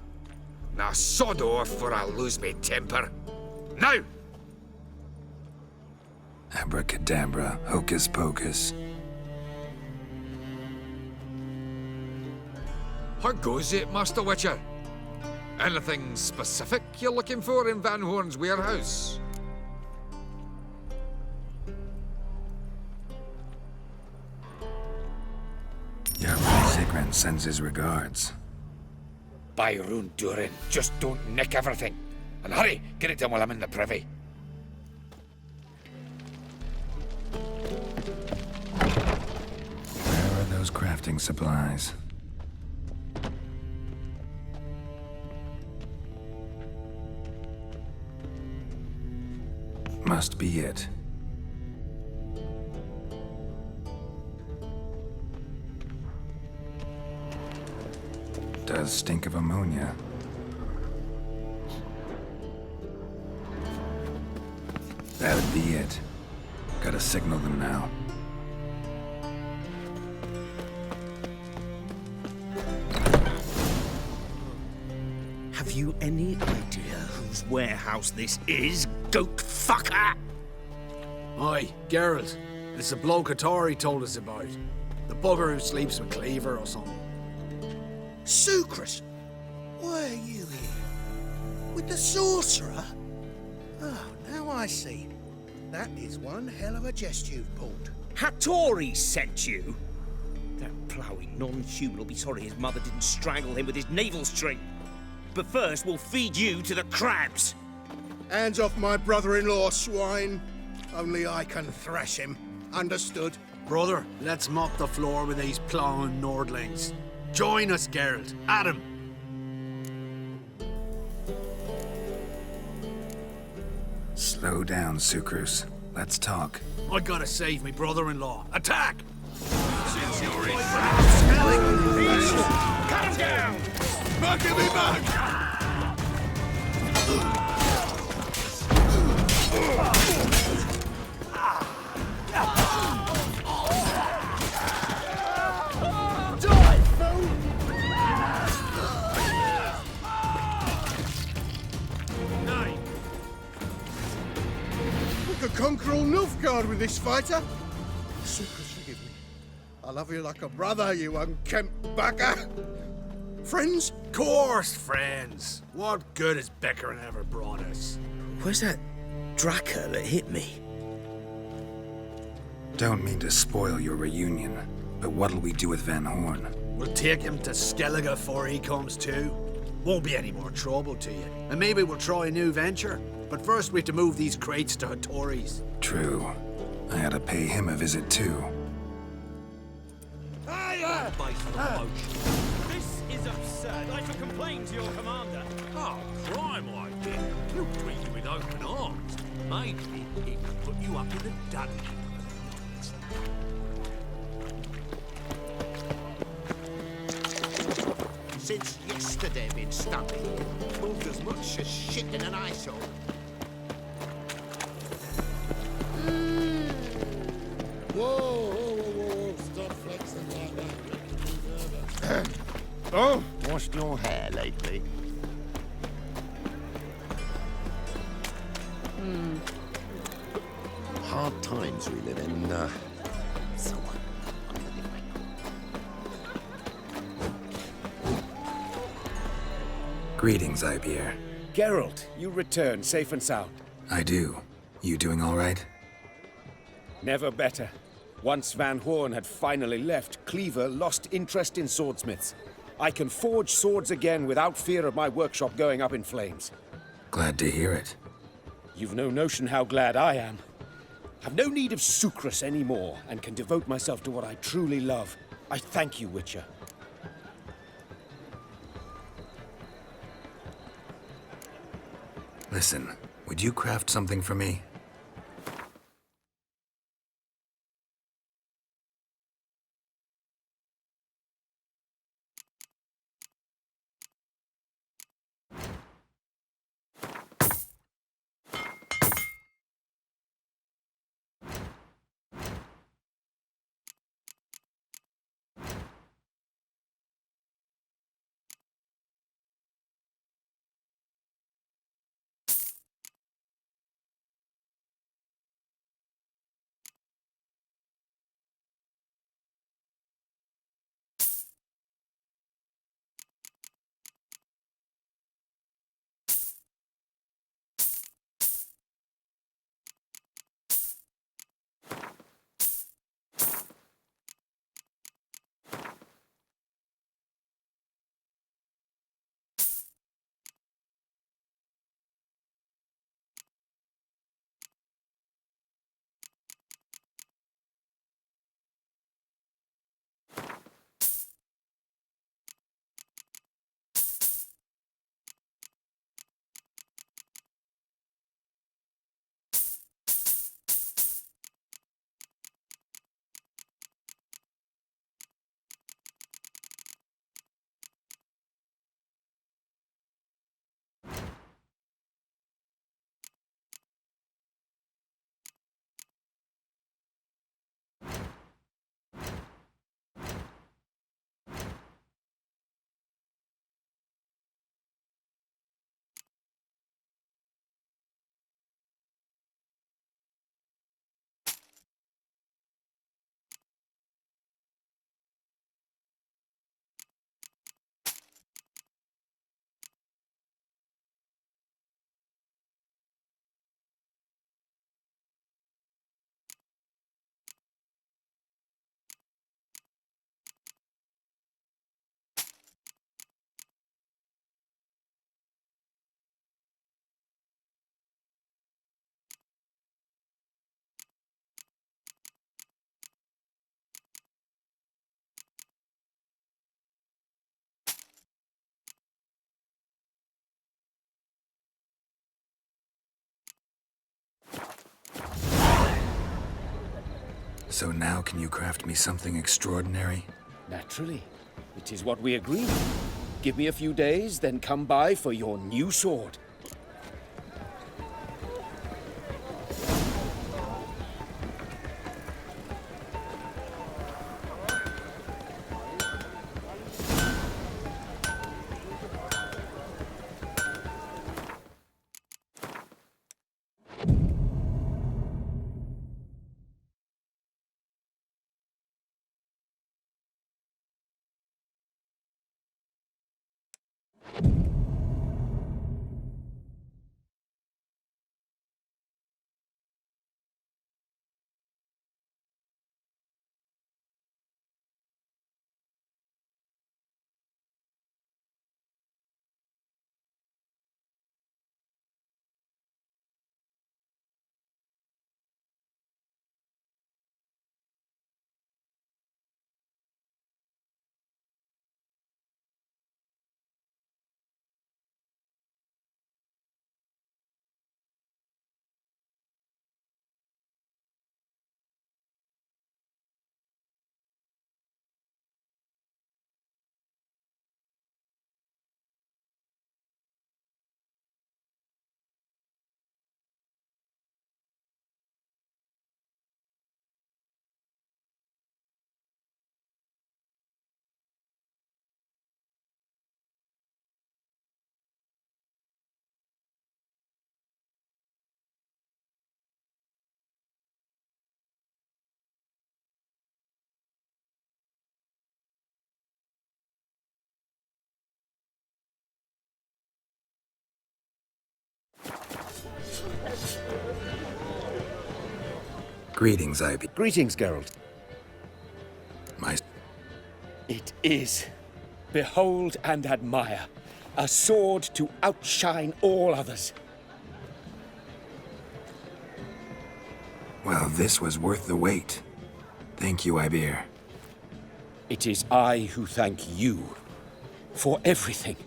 L: Now sod off, for I lose me temper. Now!
C: Abracadabra, hocus pocus.
L: How goes it, Master Witcher? Anything specific you're looking for in Van Horn's warehouse?
C: Yappin Zigrin sends his regards.
L: By Rune Durin, just don't nick everything. And hurry, get it done while I'm in the privy.
C: Where are those crafting supplies? Must be it. Does stink of ammonia. That'd be it. Gotta signal them now.
T: Have you any idea whose warehouse this is, goat fucker?
G: Aye, Geralt. It's the bloke Atari told us about. The bugger who sleeps with Cleaver or something.
S: Sucrus! Why are you here? With the sorcerer? Oh, now I see. That is one hell of a jest you've pulled.
T: Hattori sent you? That ploughing non-human will be sorry his mother didn't strangle him with his navel string. But first, we'll feed you to the crabs.
S: Hands off my brother-in-law, swine. Only I can thrash him. Understood?
G: Brother, let's mop the floor with these ploughing Nordlings. Join us, Geralt. Adam.
C: Slow down, Sucrus. Let's talk.
G: I gotta save me brother-in-law. Attack!
B: Cut him down! Back me back!
S: We could conquer all Nilfgaard with this fighter. Sucrus, forgive me. I love you like a brother, you unkempt bugger. Friends?
G: Course, friends. What good has Beckerin ever brought us?
T: Where's that Draka that hit me?
C: Don't mean to spoil your reunion, but what'll we do with Van Horn?
G: We'll take him to Skellige before he comes to. Won't be any more trouble to you. And maybe we'll try a new venture. But first we have to move these crates to Hattori's.
C: True. I ought to pay him a visit too.
R: This is
T: is absurd. I shall complain to your commander.
A: Oh, crime, I did. He'll treat you with open arms. Maybe he can put you up in the dungeon.
B: Since yesterday been stumpy. Moved as much as shit in an eyesore.
U: Whoa, stop flexing like that. Oh? Washed your hair lately? Hard times we live in, so
C: Greetings, Ibeer.
J: Geralt, you return safe and sound.
C: I do. You doing all right?
J: Never better. Once Van Horn had finally left, Cleaver lost interest in swordsmiths. I can forge swords again without fear of my workshop going up in flames.
C: Glad to hear it.
J: You've no notion how glad I am. I've no need of Sucrus anymore, and can devote myself to what I truly love. I thank you, Witcher.
C: Listen, would you craft something for me? So now can you craft me something extraordinary?
J: Naturally. It is what we agreed. Give me a few days, then come by for your new sword.
C: Greetings, Ivy.
D: Greetings, Geralt.
C: My...
N: It is. Behold and admire. A sword to outshine all others.
C: Well, this was worth the wait. Thank you, Iber.
N: It is I who thank you for everything.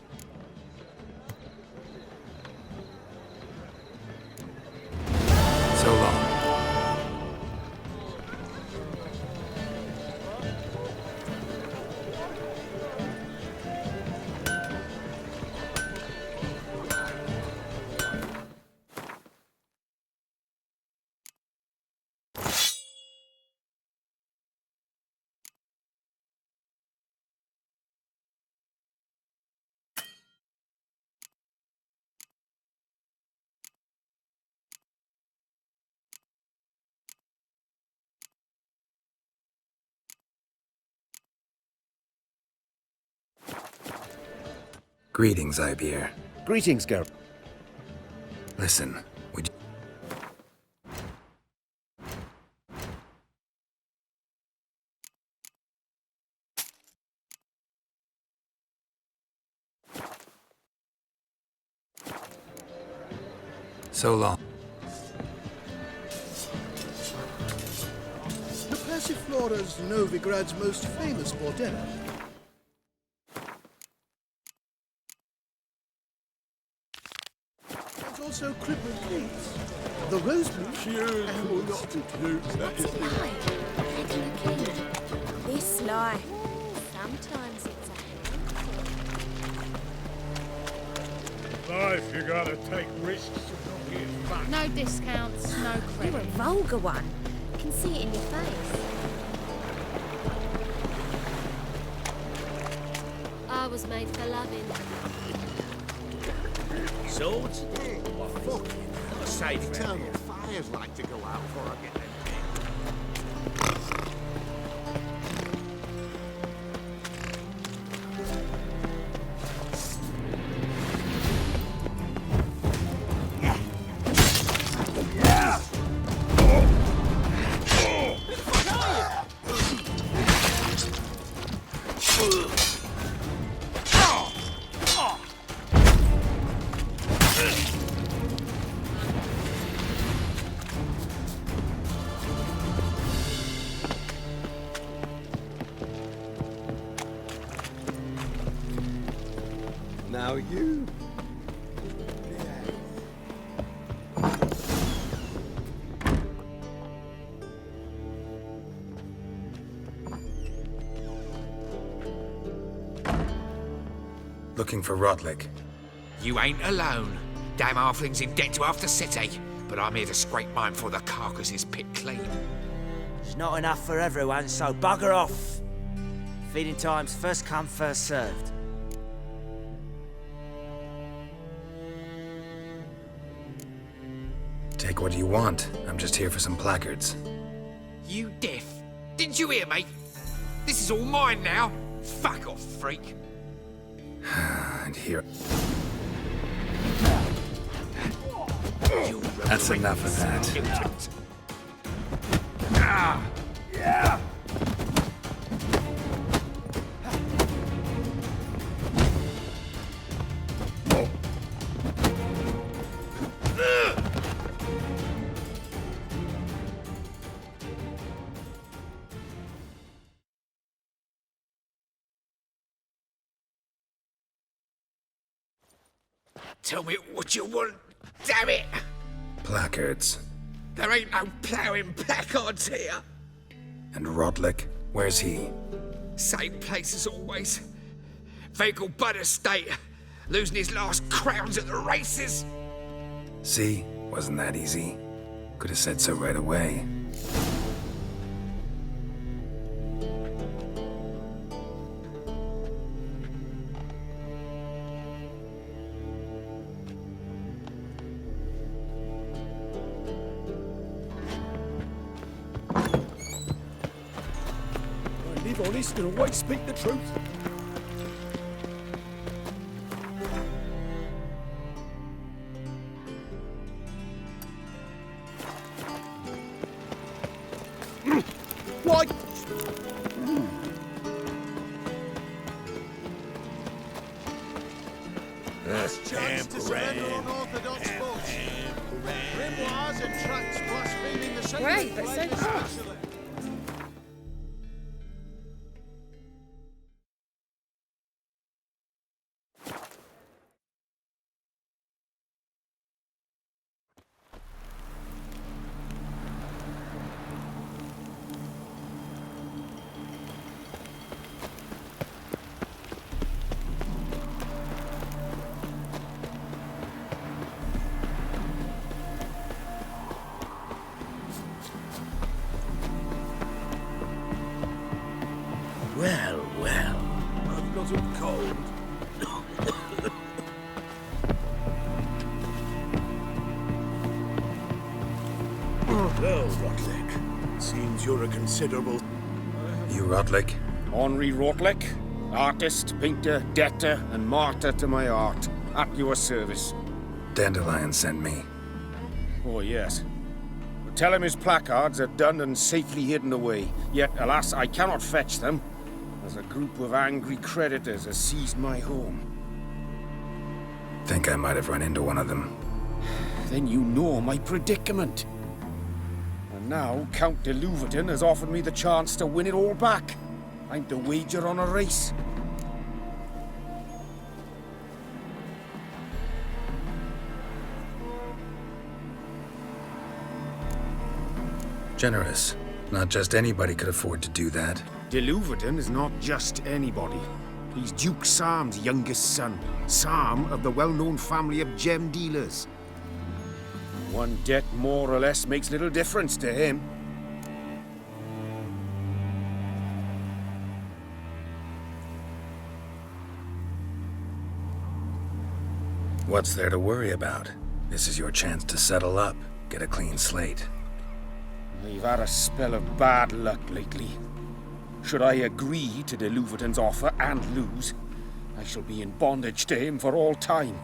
C: So long. Greetings, Iber.
D: Greetings, Geralt.
C: Listen, would you... So long.
S: The Passiflora's Novigrad's most famous bordello. There's also crippled pigs, the roseblue, and not to
O: What's it like? Taking a key. This life. Sometimes it's
N: Life, you gotta take risks to not get fucked.
O: no discounts, no credit. You're a vulgar one. I can see it in your face. I was made for loving.
T: Swords? What fucking hell? Save eternal fires like to go out before I get them.
R: Now you.
C: Looking for Rodlick.
L: You ain't alone. Damn halfling's in debt to half the city, but I'm here to scrape mine before the carcass is picked clean.
E: It's not enough for everyone, so bugger off. Feeding time's first come, first served.
C: Take what you want. I'm just here for some placards.
L: You deaf? Didn't you hear me? This is all mine now. Fuck off, freak.
C: And here... That's enough of that.
L: Ah! Yeah! Tell me what you want, damn it!
C: Placards.
L: There ain't no ploughing placards here.
C: And Rodlick? Where's he?
L: Same place as always. Vehicle Bud Estate. Losing his last crowns at the races.
C: See? Wasn't that easy? Could have said so right away.
N: Honest and always speak the truth.
B: Last chance to surrender unorthodox faults. Grimoires and tracts blaspheming the sacred
I: Great, but so
B: flame
I: fast.
B: especially.
U: Well, well.
G: I've got a cold.
U: Well, Rotlick, seems you're a considerable...
C: You Rotlick?
N: Henri Rotlick, artist, painter, debtor, and martyr to my art, at your service.
C: Dandelion sent me.
N: Oh, yes. Tell him his placards are done and safely hidden away. Yet, alas, I cannot fetch them, as a group of angry creditors has seized my home.
C: Think I might have run into one of them.
N: Then you know my predicament. And now Count de Louverton has offered me the chance to win it all back. I'm to wager on a race.
C: Generous. Not just anybody could afford to do that.
N: De Louverton is not just anybody. He's Duke Sam's youngest son. Sam of the well-known family of gem dealers. One debt more or less makes little difference to him.
C: What's there to worry about? This is your chance to settle up, get a clean slate.
N: I've had a spell of bad luck lately. Should I agree to de Louverton's offer and lose, I shall be in bondage to him for all time.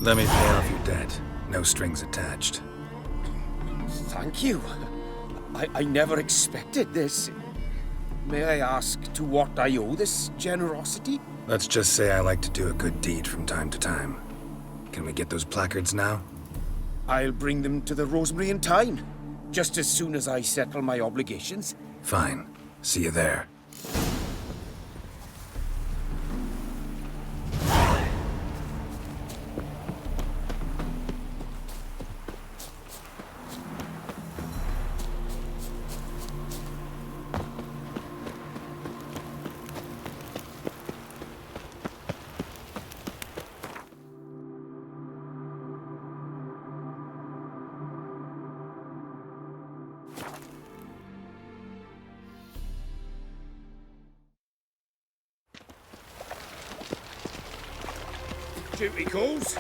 C: Let me pay off your debt. No strings attached.
N: Thank you. I never expected this. May I ask to what I owe this generosity?
C: Let's just say I like to do a good deed from time to time. Can we get those placards now?
N: I'll bring them to the Rosemary in time, just as soon as I settle my obligations.
C: Fine. See you there.
N: Duty calls.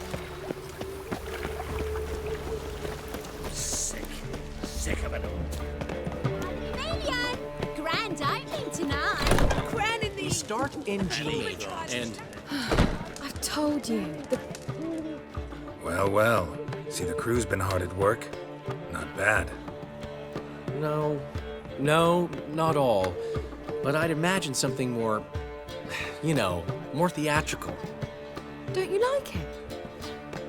U: Sick of it all.
O: Million! Grand opening tonight.
M: Grand in the start in G, and
I: I've told you.
C: Well, well. See, the crew's been hard at work. Not bad.
M: no, not all. But I'd imagine something more, more theatrical.
I: Don't you like it?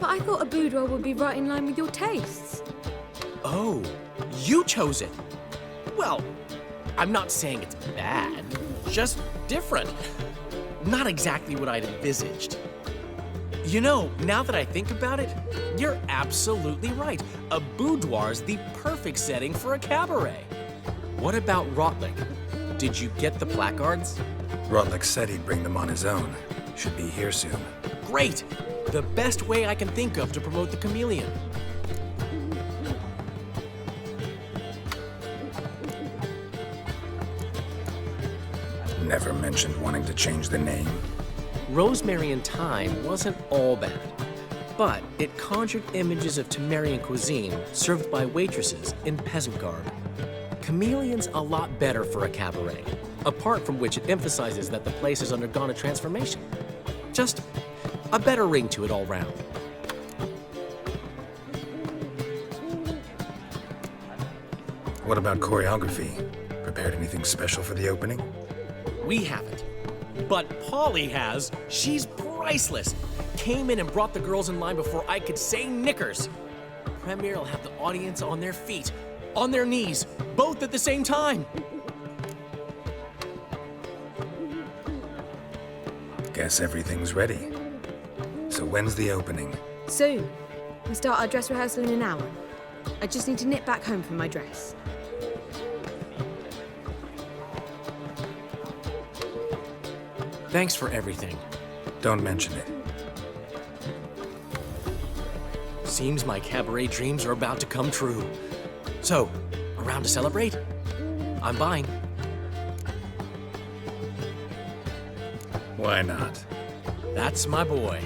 I: But I thought a boudoir would be right in line with your tastes.
M: Oh, you chose it. Well, I'm not saying it's bad, just different. Not exactly what I'd envisaged. Now that I think about it, you're absolutely right. A boudoir's the perfect setting for a cabaret. What about Rotlick? Did you get the placards?
C: Rotlick said he'd bring them on his own. Should be here soon.
M: Great! The best way I can think of to promote the Chameleon.
C: Never mentioned wanting to change the name.
M: Rosemary in Time wasn't all bad, but it conjured images of Temerian cuisine served by waitresses in peasant garb. Chameleon's a lot better for a cabaret, apart from which it emphasizes that the place has undergone a transformation. Just a better ring to it all round.
C: What about choreography? Prepared anything special for the opening?
M: We haven't. But Polly has. She's priceless. Came in and brought the girls in line before I could say knickers. Premiere will have the audience on their feet, on their knees, both at the same time.
C: Guess everything's ready. So when's the opening?
I: Soon. We start our dress rehearsal in an hour. I just need to nip back home for my dress.
M: Thanks for everything.
C: Don't mention it.
M: Seems my cabaret dreams are about to come true. So, around to celebrate? I'm buying.
C: Why not?
M: That's my boy.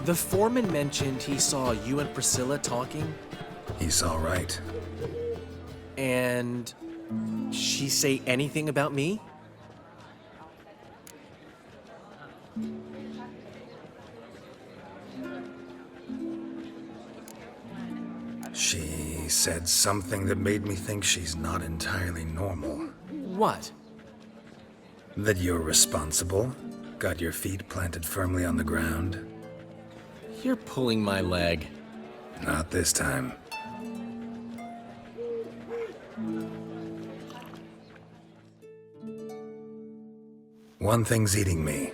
M: The foreman mentioned he saw you and Priscilla talking.
C: He saw right.
M: And she say anything about me?
C: She said something that made me think she's not entirely normal.
M: What?
C: That you're responsible, got your feet planted firmly on the ground.
M: You're pulling my leg.
C: Not this time. One thing's eating me.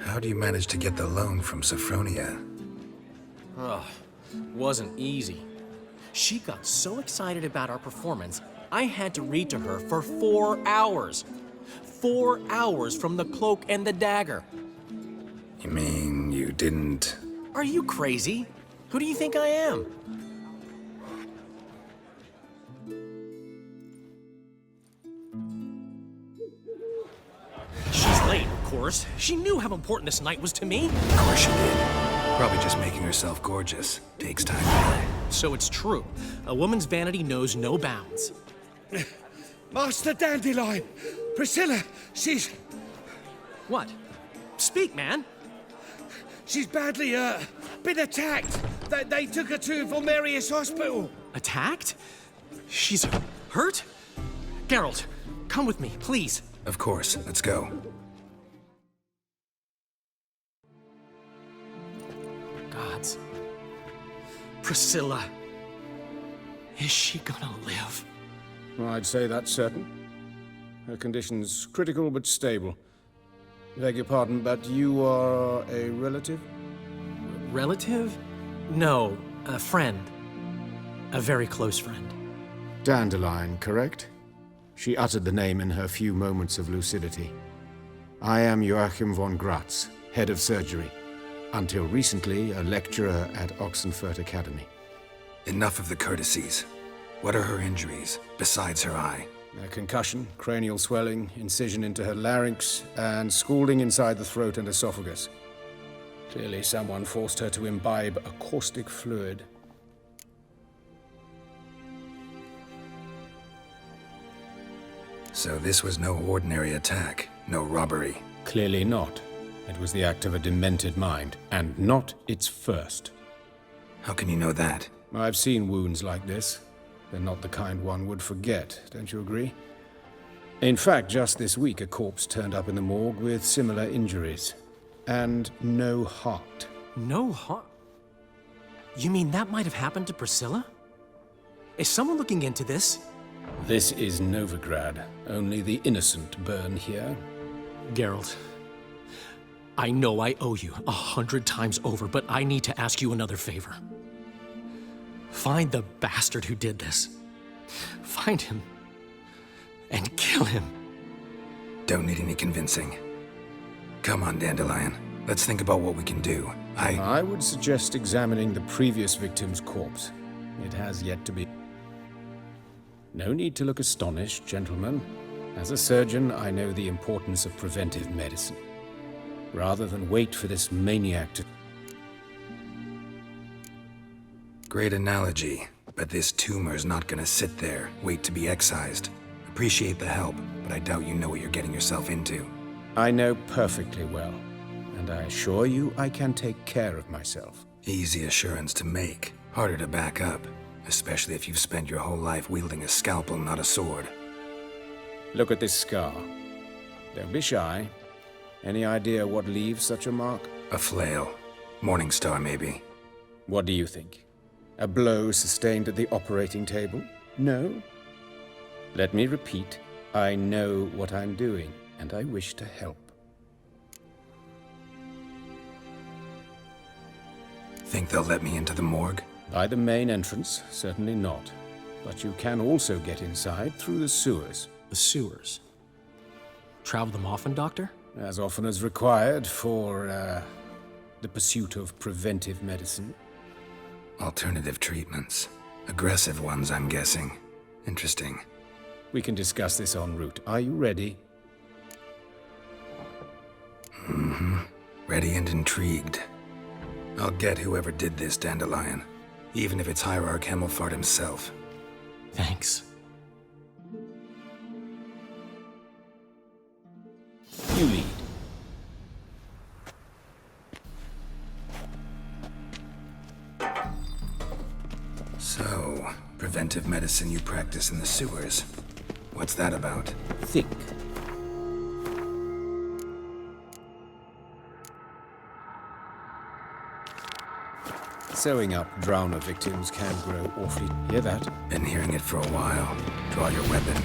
C: How do you manage to get the loan from Sophronia?
M: Ugh, wasn't easy. She got so excited about our performance, I had to read to her for 4 hours. 4 hours from The Cloak and the Dagger.
C: You mean you didn't...
M: Are you crazy? Who do you think I am? She's late, of course. She knew how important this night was to me.
C: Of course she did. Probably just making herself gorgeous. Takes time.
M: So it's true. A woman's vanity knows no bounds.
B: Master Dandelion! Priscilla, she's...
M: What? Speak, man.
B: She's badly, been attacked. They took her to Vulmerius Hospital.
M: Attacked? She's hurt? Geralt, come with me, please.
C: Of course. Let's go.
M: Gods. Priscilla. Is she gonna live?
N: I'd say that's certain. Her condition's critical but stable. Beg your pardon, but you are a relative?
M: Relative? No, a friend. A very close friend.
N: Dandelion, correct? She uttered the name in her few moments of lucidity. I am Joachim von Gratz, head of surgery. Until recently, a lecturer at Oxenfurt Academy.
C: Enough of the courtesies. What are her injuries, besides her eye?
N: A concussion, cranial swelling, incision into her larynx, and scalding inside the throat and esophagus. Clearly someone forced her to imbibe a caustic fluid.
C: So this was no ordinary attack, no robbery.
N: Clearly not. It was the act of a demented mind, and not its first.
C: How can you know that?
N: I've seen wounds like this. They're not the kind one would forget, don't you agree? In fact, just this week, a corpse turned up in the morgue with similar injuries. And no heart.
M: No heart? You mean that might have happened to Priscilla? Is someone looking into this?
N: This is Novigrad. Only the innocent burn here.
M: Geralt, I know I owe you 100 times over, but I need to ask you another favor. Find the bastard who did this. Find him and kill him.
C: Don't need any convincing. Come on, Dandelion. Let's think about what we can do.
N: I would suggest examining the previous victim's corpse. It has yet to be... No need to look astonished, gentlemen. As a surgeon, I know the importance of preventive medicine. Rather than wait for this maniac to...
C: Great analogy, but this tumor's not gonna sit there, wait to be excised. Appreciate the help, but I doubt you know what you're getting yourself into.
N: I know perfectly well, and I assure you I can take care of myself.
C: Easy assurance to make, harder to back up. Especially if you've spent your whole life wielding a scalpel, not a sword.
N: Look at this scar. Don't be shy. Any idea what leaves such a mark?
C: A flail. Morningstar, maybe.
N: What do you think? A blow sustained at the operating table? No? Let me repeat. I know what I'm doing, and I wish to help.
C: Think they'll let me into the morgue?
N: By the main entrance, certainly not. But you can also get inside through the sewers.
M: The sewers? Travel them often, Doctor?
N: As often as required for, the pursuit of preventive medicine.
C: Alternative treatments. Aggressive ones, I'm guessing. Interesting.
N: We can discuss this en route. Are you ready?
C: Mm-hmm. Ready and intrigued. I'll get whoever did this, Dandelion. Even if it's Hierarch Hemelfart himself.
M: Thanks.
N: You lead.
C: So, preventive medicine you practice in the sewers. What's that about?
N: Think. Sewing up drowner victims can grow awfully... Hear that?
C: Been hearing it for a while. Draw your weapon.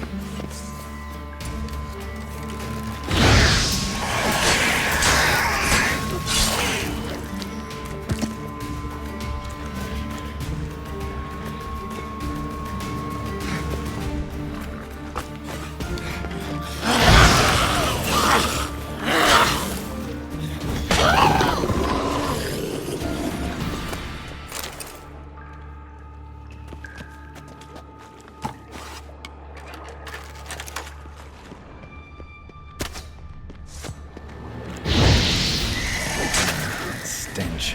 C: Stench.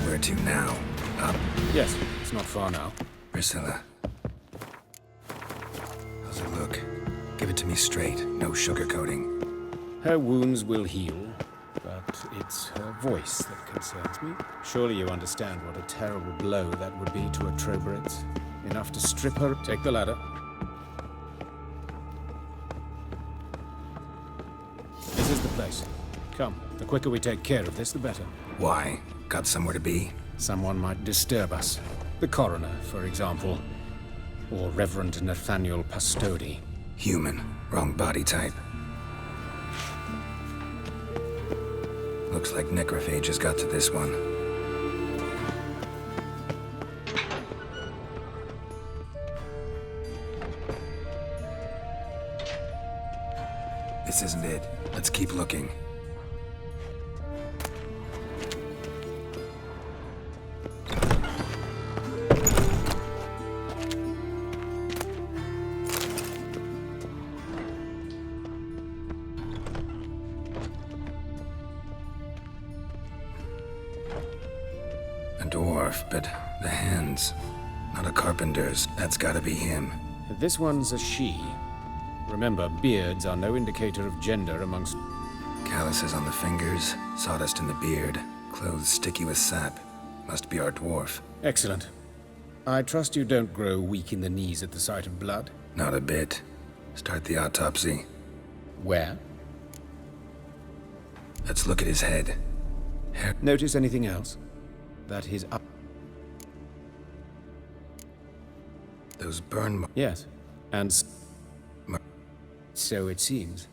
C: Where to now? Up?
N: Yes, it's not far now.
C: Priscilla. How's it look? Give it to me straight, no sugarcoating.
N: Her wounds will heal, but it's her voice that concerns me. Surely you understand what a terrible blow that would be to a Troberet. Enough to strip her... Take the ladder. This is the place. Come, the quicker we take care of this, the better.
C: Why? Got somewhere to be?
N: Someone might disturb us. The coroner, for example. Or Reverend Nathaniel Pastodi.
C: Human. Wrong body type. Looks like necrophage has got to this one. This isn't it. Let's keep looking. A dwarf, but the hands. Not a carpenter's. That's gotta be him.
N: This one's a she. Remember, beards are no indicator of gender amongst...
C: Calluses on the fingers, sawdust in the beard, clothes sticky with sap. Must be our dwarf.
N: Excellent. I trust you don't grow weak in the knees at the sight of blood.
C: Not a bit. Start the autopsy.
N: Where?
C: Let's look at his head.
N: Notice anything else? That his up...
C: Those burn marks.
N: Yes. And... So it seems.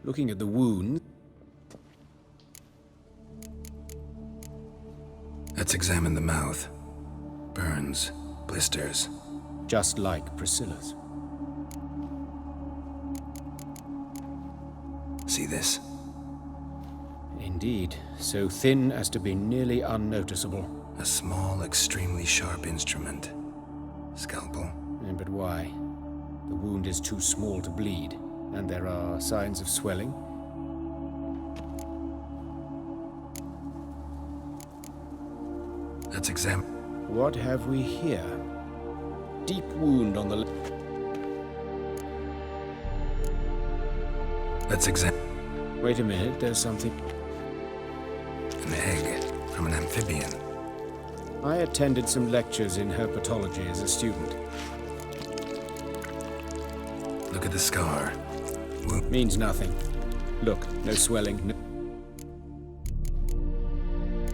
N: Looking at the wound...
C: Let's examine the mouth. Burns, blisters.
N: Just like Priscilla's.
C: See this?
N: Indeed. So thin as to be nearly unnoticeable.
C: A small, extremely sharp instrument. Scalpel.
N: But why? The wound is too small to bleed, and there are signs of swelling.
C: Let's examine.
N: What have we here? Deep wound on the left.
C: Let's examine.
N: Wait a minute, there's something.
C: An egg from an amphibian.
N: I attended some lectures in herpetology as a student.
C: Look at the scar.
N: Means nothing. Look, no swelling. No...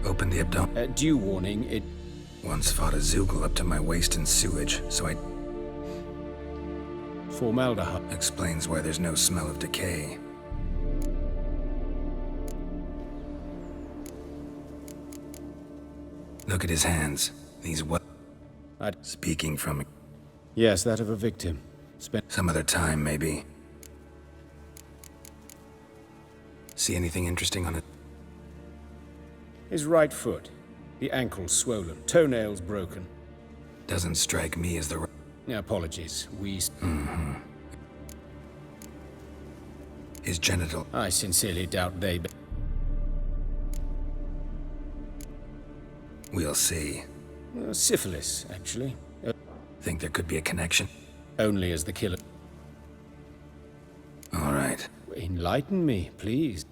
C: Open the abdomen.
N: Due warning, it...
C: Once fought a Zoogle up to my waist in sewage, so I...
N: Formaldehyde.
C: Explains why there's no smell of decay. Look at his hands. These what? Speaking from...
N: Yes, that of a victim.
C: Some other time, maybe. See anything interesting on it?
N: His right foot. The ankle swollen. Toenails broken.
C: Doesn't strike me as the...
N: Apologies.
C: His genital...
N: I sincerely doubt they...
C: We'll see.
N: Syphilis, actually.
C: Think there could be a connection?
N: Only as the killer.
C: All right.
N: Enlighten me, please.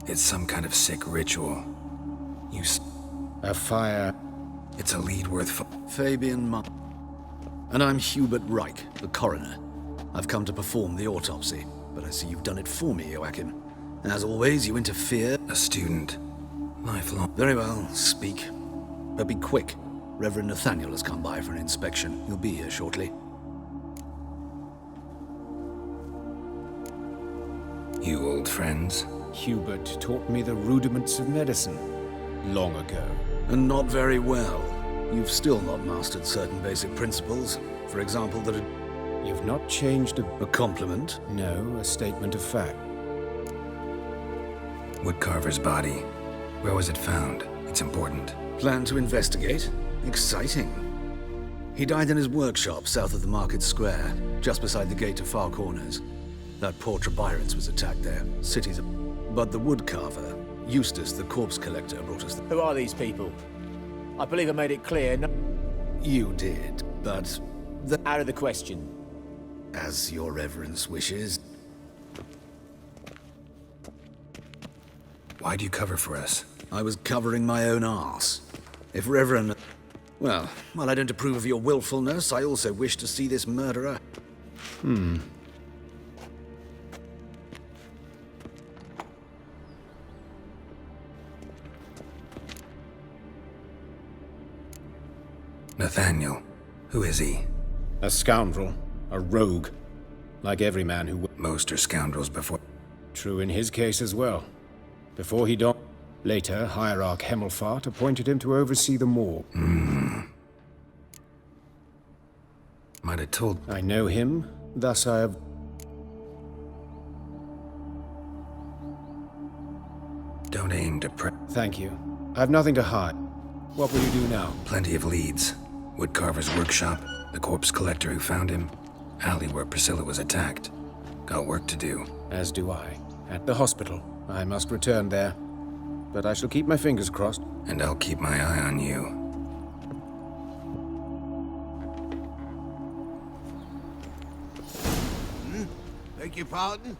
C: It's some kind of sick ritual.
N: A fire.
C: It's a lead worth...
G: Fabian Mon... And I'm Hubert Reich, the coroner. I've come to perform the autopsy, but I see you've done it for me, Joachim. As always, you interfere.
C: A student. Lifelong.
G: Very well, speak. But be quick. Reverend Nathaniel has come by for an inspection. He'll be here shortly.
C: You old friends?
N: Hubert taught me the rudiments of medicine. Long ago.
G: And not very well. You've still not mastered certain basic principles. For example, that
N: You've not changed a
G: compliment?
N: No, a statement of fact.
C: Woodcarver's body. Where was it found? It's important.
G: Plan to investigate? Exciting. He died in his workshop south of the market square, just beside the gate to Far Corners. That poor Trebirans was attacked there. Cities of... But the woodcarver, Eustace the corpse collector, brought us...
T: Who are these people? I believe I made it clear. No...
G: You did, but...
T: Out of the question.
G: As your reverence wishes.
C: Why do you cover for us?
G: I was covering my own arse. If Reverend... Well, while I don't approve of your willfulness, I also wish to see this murderer.
C: Nathaniel. Who is he?
N: A scoundrel. A rogue. Like every man who...
C: Most are scoundrels before...
N: True in his case as well. Before he died... Later, Hierarch Hemmelfart appointed him to oversee the morgue.
C: Might have told...
N: I know him, thus I have...
C: Don't aim to
N: Thank you. I have nothing to hide. What will you do now?
C: Plenty of leads. Woodcarver's workshop, the corpse collector who found him, alley where Priscilla was attacked. Got work to do.
N: As do I. At the hospital. I must return there. But I shall keep my fingers crossed.
C: And I'll keep my eye on you.
B: Beg your pardon?